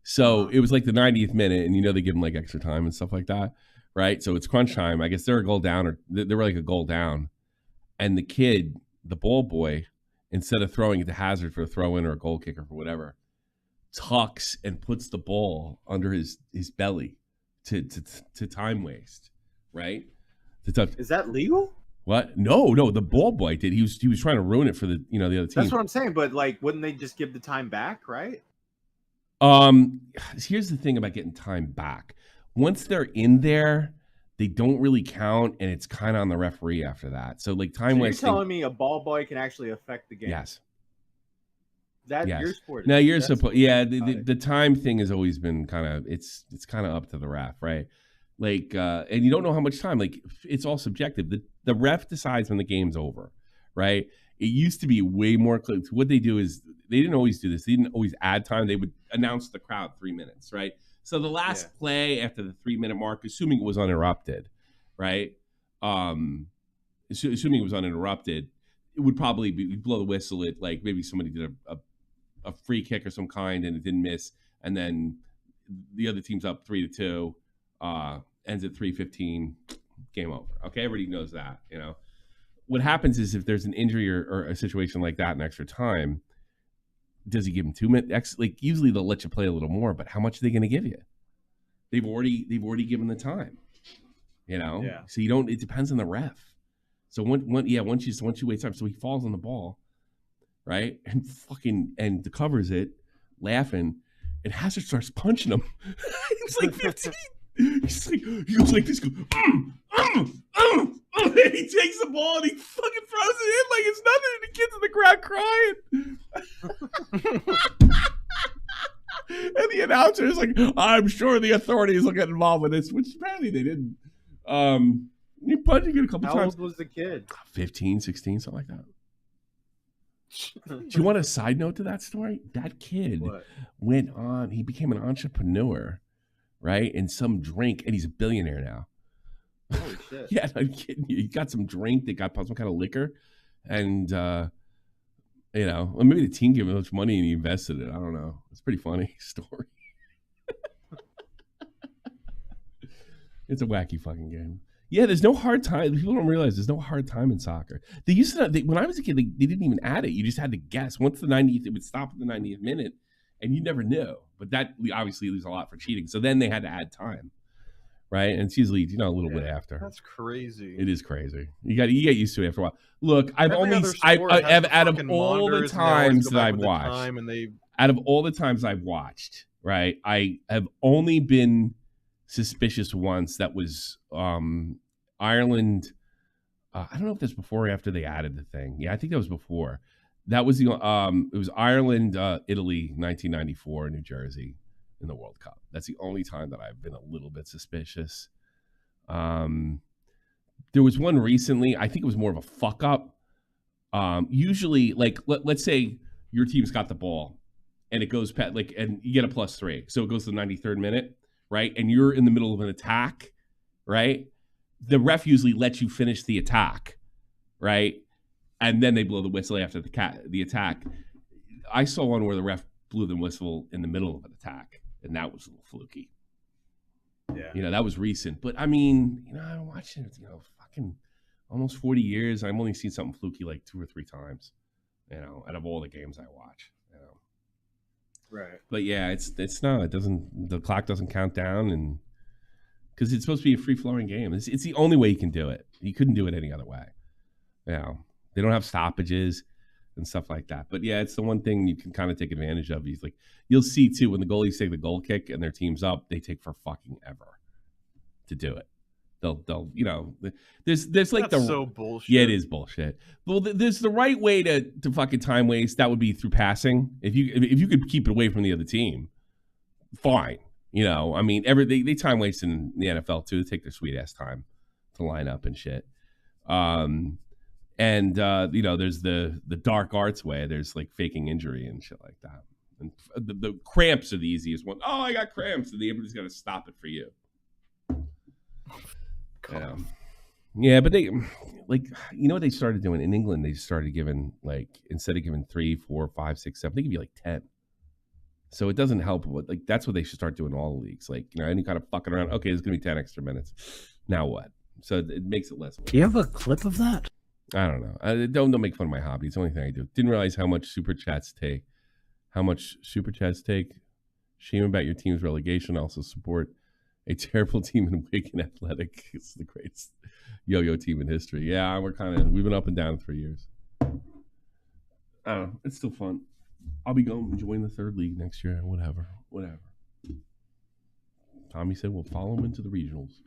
So it was like the 90th minute, and they give them like extra time and stuff like that, right? So it's crunch time. I guess they're a goal down, or they were like a goal down, and the kid, the ball boy, instead of throwing it to Hazard for a throw in or a goal kick or for whatever, tucks and puts the ball under his belly to time waste, right? Is that legal? What? No, the ball boy did. He was trying to ruin it for the the other team. That's what I'm saying. But like, wouldn't they just give the time back, right? Here's the thing about getting time back. Once they're in there, they don't really count, and it's kind of on the referee after that. So like time wasting. You're telling me a ball boy can actually affect the game? Yes. Your sport. Now you're supposed. Yeah, the time thing has always been kind of it's kind of up to the ref, right? Like, and you don't know how much time. Like, it's all subjective. The ref decides when the game's over, right? It used to be way more clear. What they do is they didn't always do this. They didn't always add time. They would announce the crowd 3 minutes, right? So the last play after the 3 minute mark, assuming it was uninterrupted, right? Assuming it was uninterrupted, it would probably be blow the whistle at like maybe somebody did a free kick or some kind and it didn't miss, and then the other team's up 3-2, ends at 3:15, game over. Okay, everybody knows that, What happens is if there's an injury or a situation like that in extra time, does he give him 2 minutes? Like usually they'll let you play a little more, but how much are they going to give you? They've already given the time, Yeah. So you don't. It depends on the ref. So once you waste time, so he falls on the ball, right, and covers it, laughing, and Hazard starts punching him. He's like 15. He goes like this. And he takes the ball and he fucking throws it in like it's nothing, and the kids in the crowd crying. And the announcer is like, "I'm sure the authorities will get involved with this," which apparently they didn't. He punched it a couple times. How old was the kid? 15, 16, something like that. Do you want a side note to that story? That kid went on. He became an entrepreneur, right? In some drink, and he's a billionaire now. Holy shit. Yeah, I'm kidding you. He got some drink. They got some kind of liquor. And, or maybe the team gave him much money and he invested it. I don't know. It's a pretty funny story. It's a wacky fucking game. Yeah, there's no hard time. People don't realize there's no hard time in soccer. They used to, when I was a kid, they didn't even add it. You just had to guess. Once the 90th, it would stop at the 90th minute, and you never knew. But that obviously leaves a lot for cheating. So then they had to add time. Right, and it's usually a little bit after. That's crazy. It is crazy. You get used to it after a while. Look, out of all the times that I've watched, out of all the times I've watched, right, I have only been suspicious once. That was Ireland. I don't know if that's before or after they added the thing. Yeah, I think that was before. That was it was Ireland, Italy, 1994, New Jersey. In the World Cup. That's the only time that I've been a little bit suspicious. There was one recently. I think it was more of a fuck up. Usually, like let's say your team's got the ball, and it goes past and you get a +3, so it goes to the 93rd minute, right? And you're in the middle of an attack, right? The ref usually lets you finish the attack, right? And then they blow the whistle after the attack. I saw one where the ref blew the whistle in the middle of an attack. And that was a little fluky. Yeah. That was recent. But I mean, I've been watching it, fucking almost 40 years. I've only seen something fluky like 2 or 3 times, out of all the games I watch. Right. But yeah, it's not. It doesn't. The clock doesn't count down, and because it's supposed to be a free flowing game. It's the only way you can do it. You couldn't do it any other way. They don't have stoppages and stuff like that. But yeah, it's the one thing you can kind of take advantage of. He's like, you'll see too, when the goalies take the goal kick and their team's up, they take for fucking ever to do it. They'll you know, there's like That's so bullshit. Yeah, it is bullshit. Well, there's the right way to fucking time waste. That would be through passing. If you could keep it away from the other team, fine. You know, I mean, they time waste in the NFL too. They take their sweet ass time to line up and shit. And you know, there's the dark arts way. There's like faking injury and shit like that. And the cramps are the easiest one. Oh, I got cramps, and everybody's got to stop it for you. Yeah, but they like, you know what they started doing in England? They started giving, like, instead of giving 3, 4, 5, 6, 7, they give you like 10. So it doesn't help. Like, that's what they should start doing in all the leagues. Like, you know, any kind of fucking around. Okay, there's gonna be 10 extra minutes. Now what? So it makes it less. Do you have a clip of that? I don't know. Don't make fun of my hobby. It's the only thing I do. Didn't realize how much super chats take. Shame about your team's relegation. Also support a terrible team in Wigan Athletic. It's the greatest yo-yo team in history. Yeah, we've been up and down 3 years. I don't know. It's still fun. I'll be going join the third league next year. Whatever. Tommy said we'll follow him into the regionals.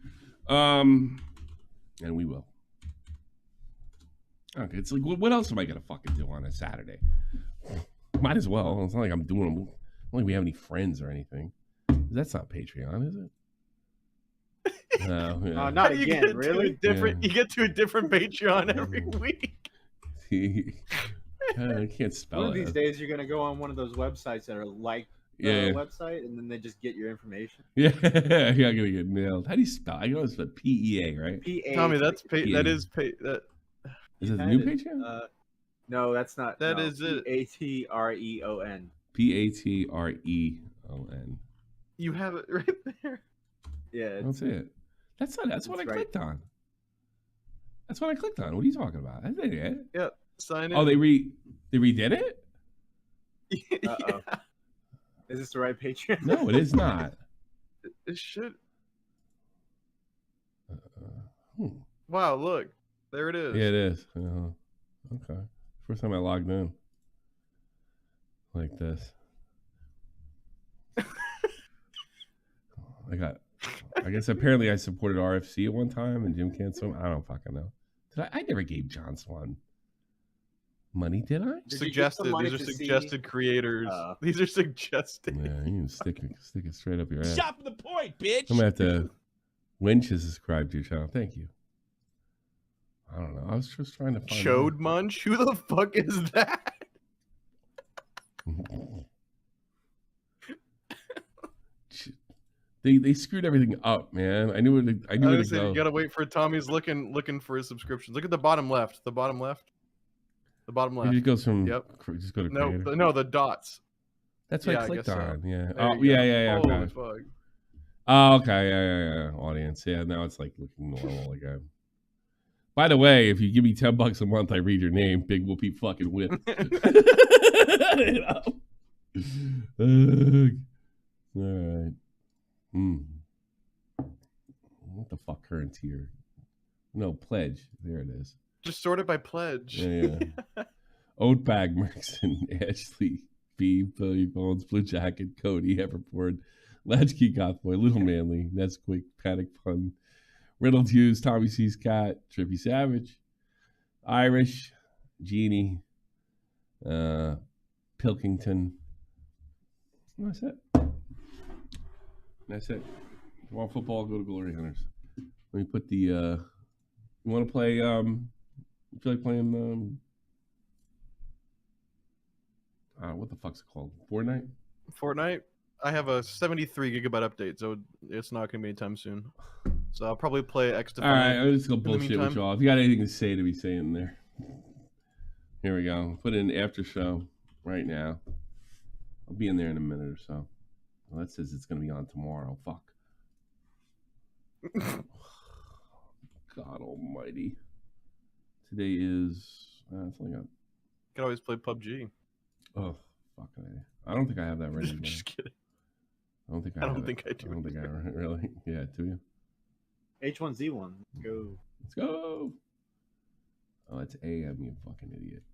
And we will. Okay, it's like, what else am I gonna fucking do on a Saturday? Might as well. It's not like I'm doing them. Not like we have any friends or anything. That's not Patreon, is it? No, yeah. Not again. Really? You get to a different Patreon every week. I can't spell One it. of these days, you're gonna go on one of those websites that are like the website, and then they just get your information. Yeah, you're gonna get nailed. How do you spell? I know it's PEA, right? Tommy, that is Is it the new Patreon? No, that's not. That is it. Patreon. Patreon. You have it right there. Yeah, that's it. That's what I clicked on. That's what I clicked on. What are you talking about? I did it. Yep. Sign in. Oh, they redid it? Uh-oh. Is this the right Patreon? No, it is not. It should. Wow, look. There it is. Yeah, it is. Okay. First time I logged in. Like this. I guess apparently I supported RFC at one time and Jim Canson. I don't fucking know. I never gave John Swan money, did I? These are suggested creators. These are suggested. Yeah, you can stick it straight up your ass. Shot from the point, bitch. I'm gonna have to winch to subscribe to your channel. Thank you. I don't know. I was just trying to find Chode Munch? Who the fuck is that? They screwed everything up, man. I knew it. I knew it. You gotta wait for Tommy's looking for his subscriptions. Look at the bottom left. The bottom left. It goes from. Yep. Just go to no, the dots. That's what I clicked on. So. Yeah. There Oh, you yeah. go. Okay. Holy fuck. Oh, okay. Yeah. Audience. Yeah. Now it's like looking normal again. By the way, if you give me $10 a month, I read your name. Big whoopee fucking whip. All right. What the fuck current tier? No, pledge. There it is. Just sort it by pledge. Yeah. Oatbag, Merkson, Ashley, B, Billy Bones, Blue Jacket, Cody, Everboard, Latchkey Gothboy, Little Manly, Nesquik, Panic Pun, Riddled Hughes, Tommy C's Cat, Trippy Savage, Irish, Genie, Pilkington. That's it. That's it. If you want football, go to Glory Hunters. Let me put the you want to play you feel like playing what the fuck's it called? Fortnite? I have a 73 gigabyte update, so it's not gonna be anytime soon. So I'll probably play X. All right, I'm just gonna bullshit with y'all. If you got anything to say be saying in there. Here we go. Put in after show right now. I'll be in there in a minute or so. Well, that says it's going to be on tomorrow. Fuck. God almighty. Today is... it's only got... You can always play PUBG. Oh, fuck. I don't think I have that ready. Just kidding. I don't think I do. I don't think I really... Yeah, do you? H1Z1. Let's go. Let's go. Oh, it's AM, you fucking idiot.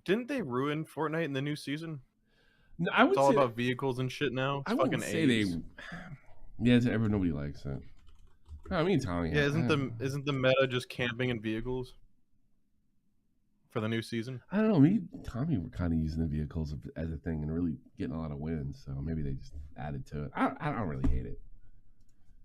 Didn't they ruin Fortnite in the new season? No, I would it's all say about vehicles and shit now. It's I wouldn't say A's. Yeah, nobody likes it. I mean, Tommy. Yeah, isn't the meta just camping in vehicles for the new season? I don't know. Me, and Tommy were kind of using the vehicles as a thing and really getting a lot of wins. So maybe they just added to it. I don't really hate it.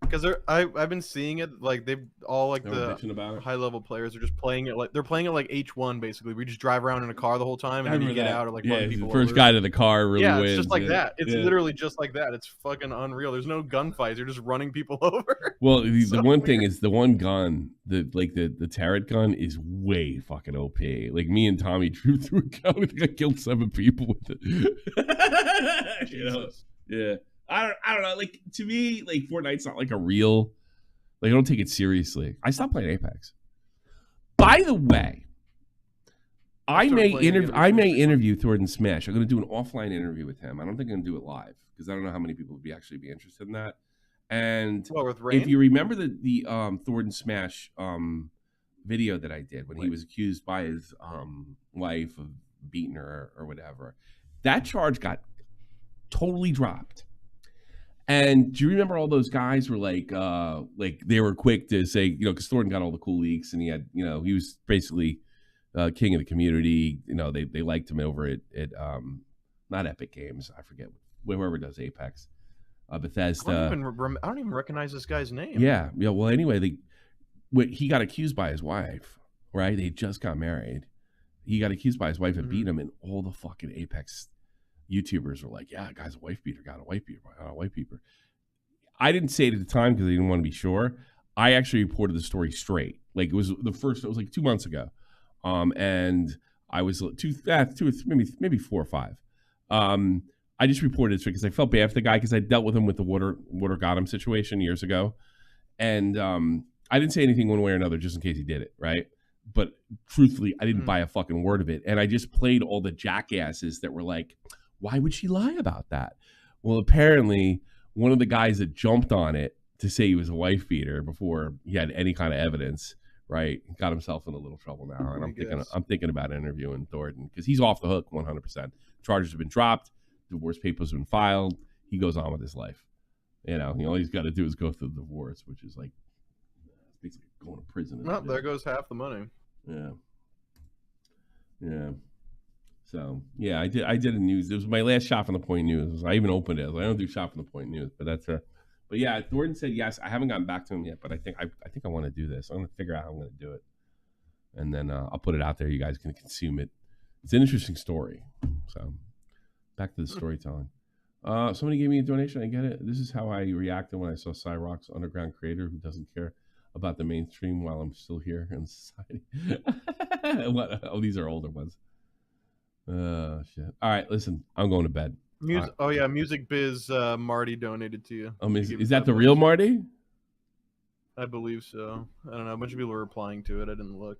Because I've been seeing it like they've all like the high level players are just playing it like they're playing it like H1 basically. We just drive around in a car the whole time and then you get out or like run people the first over. guy to the car really wins. It's just like that. It's literally just like that. It's fucking unreal. There's no gunfights. You're just running people over. Well, the one thing is the one gun, the turret gun is way fucking OP. Like me and Tommy drew through a gun. I think I killed 7 people with it. You know? Yeah. I don't know. Like to me, like Fortnite's not like a real. Like I don't take it seriously. I stopped playing Apex. By the way, I may interview Thornton Smash. I'm going to do an offline interview with him. I don't think I'm going to do it live because I don't know how many people would be actually be interested in that. And if you remember the Thornton Smash video that I did when he was accused by his wife of beating her or whatever, that charge got totally dropped. And do you remember all those guys were like they were quick to say, you know, because Thornton got all the cool leaks and he had, you know, he was basically king of the community. You know, they liked him over at not Epic Games, I forget, whoever does Apex, Bethesda. I don't even recognize this guy's name. Yeah. Well, anyway, he got accused by his wife, right? They just got married. He got accused by his wife of beating him, and all the fucking Apex YouTubers were like, yeah, guy's a wife beater, got a wife beater. I didn't say it at the time because I didn't want to be sure. I actually reported the story straight. Like it was like 2 months ago. And I was maybe 4 or 5. I just reported it because I felt bad for the guy because I dealt with him with the water got him situation years ago. And I didn't say anything one way or another just in case he did it, right? But truthfully, I didn't buy a fucking word of it. And I just played all the jackasses that were like, why would she lie about that? Well, apparently, one of the guys that jumped on it to say he was a wife beater before he had any kind of evidence, right, got himself in a little trouble now. And I'm thinking about interviewing Thornton because he's off the hook 100%. Charges have been dropped. Divorce papers have been filed. He goes on with his life. You know, all he's got to do is go through the divorce, which is like basically going to prison. Well, there goes half the money. Yeah. Yeah. So yeah, I did a news. It was my last Shot from the Point news. I even opened it. I don't do Shot from the Point news, but that's But yeah, Thornton said yes. I haven't gotten back to him yet, but I think I want to do this. I'm gonna figure out how I'm gonna do it, and then I'll put it out there. You guys can consume it. It's an interesting story. So back to the storytelling. Somebody gave me a donation. I get it. This is how I reacted when I saw Cyraxx, underground creator who doesn't care about the mainstream while I'm still here in society. Oh, these are older ones. Shit. All right, listen, I'm going to bed. Oh yeah, Music Biz Marty donated to you. Is that the real Marty? I believe so. I don't know. A bunch of people were replying to it. I didn't look.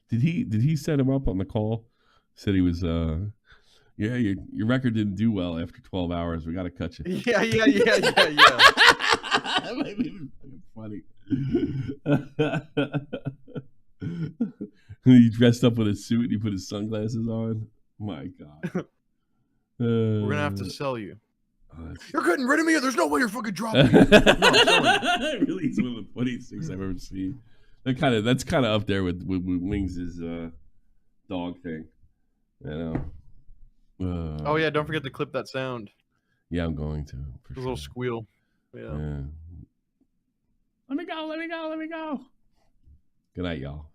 Did he set him up on the call? Said he was yeah, your record didn't do well after 12 hours. We got to cut you. Yeah. That might be funny. He dressed up with a suit and he put his sunglasses on. My God. We're going to have to sell you. You're getting rid of me? There's no way you're fucking dropping me. No, really, it's one of the funniest things I've ever seen. That's kind of up there with Wings' dog thing. You know? Oh, yeah, don't forget to clip that sound. Yeah, I'm going to. A little squeal. Yeah. Let me go. Good night, y'all.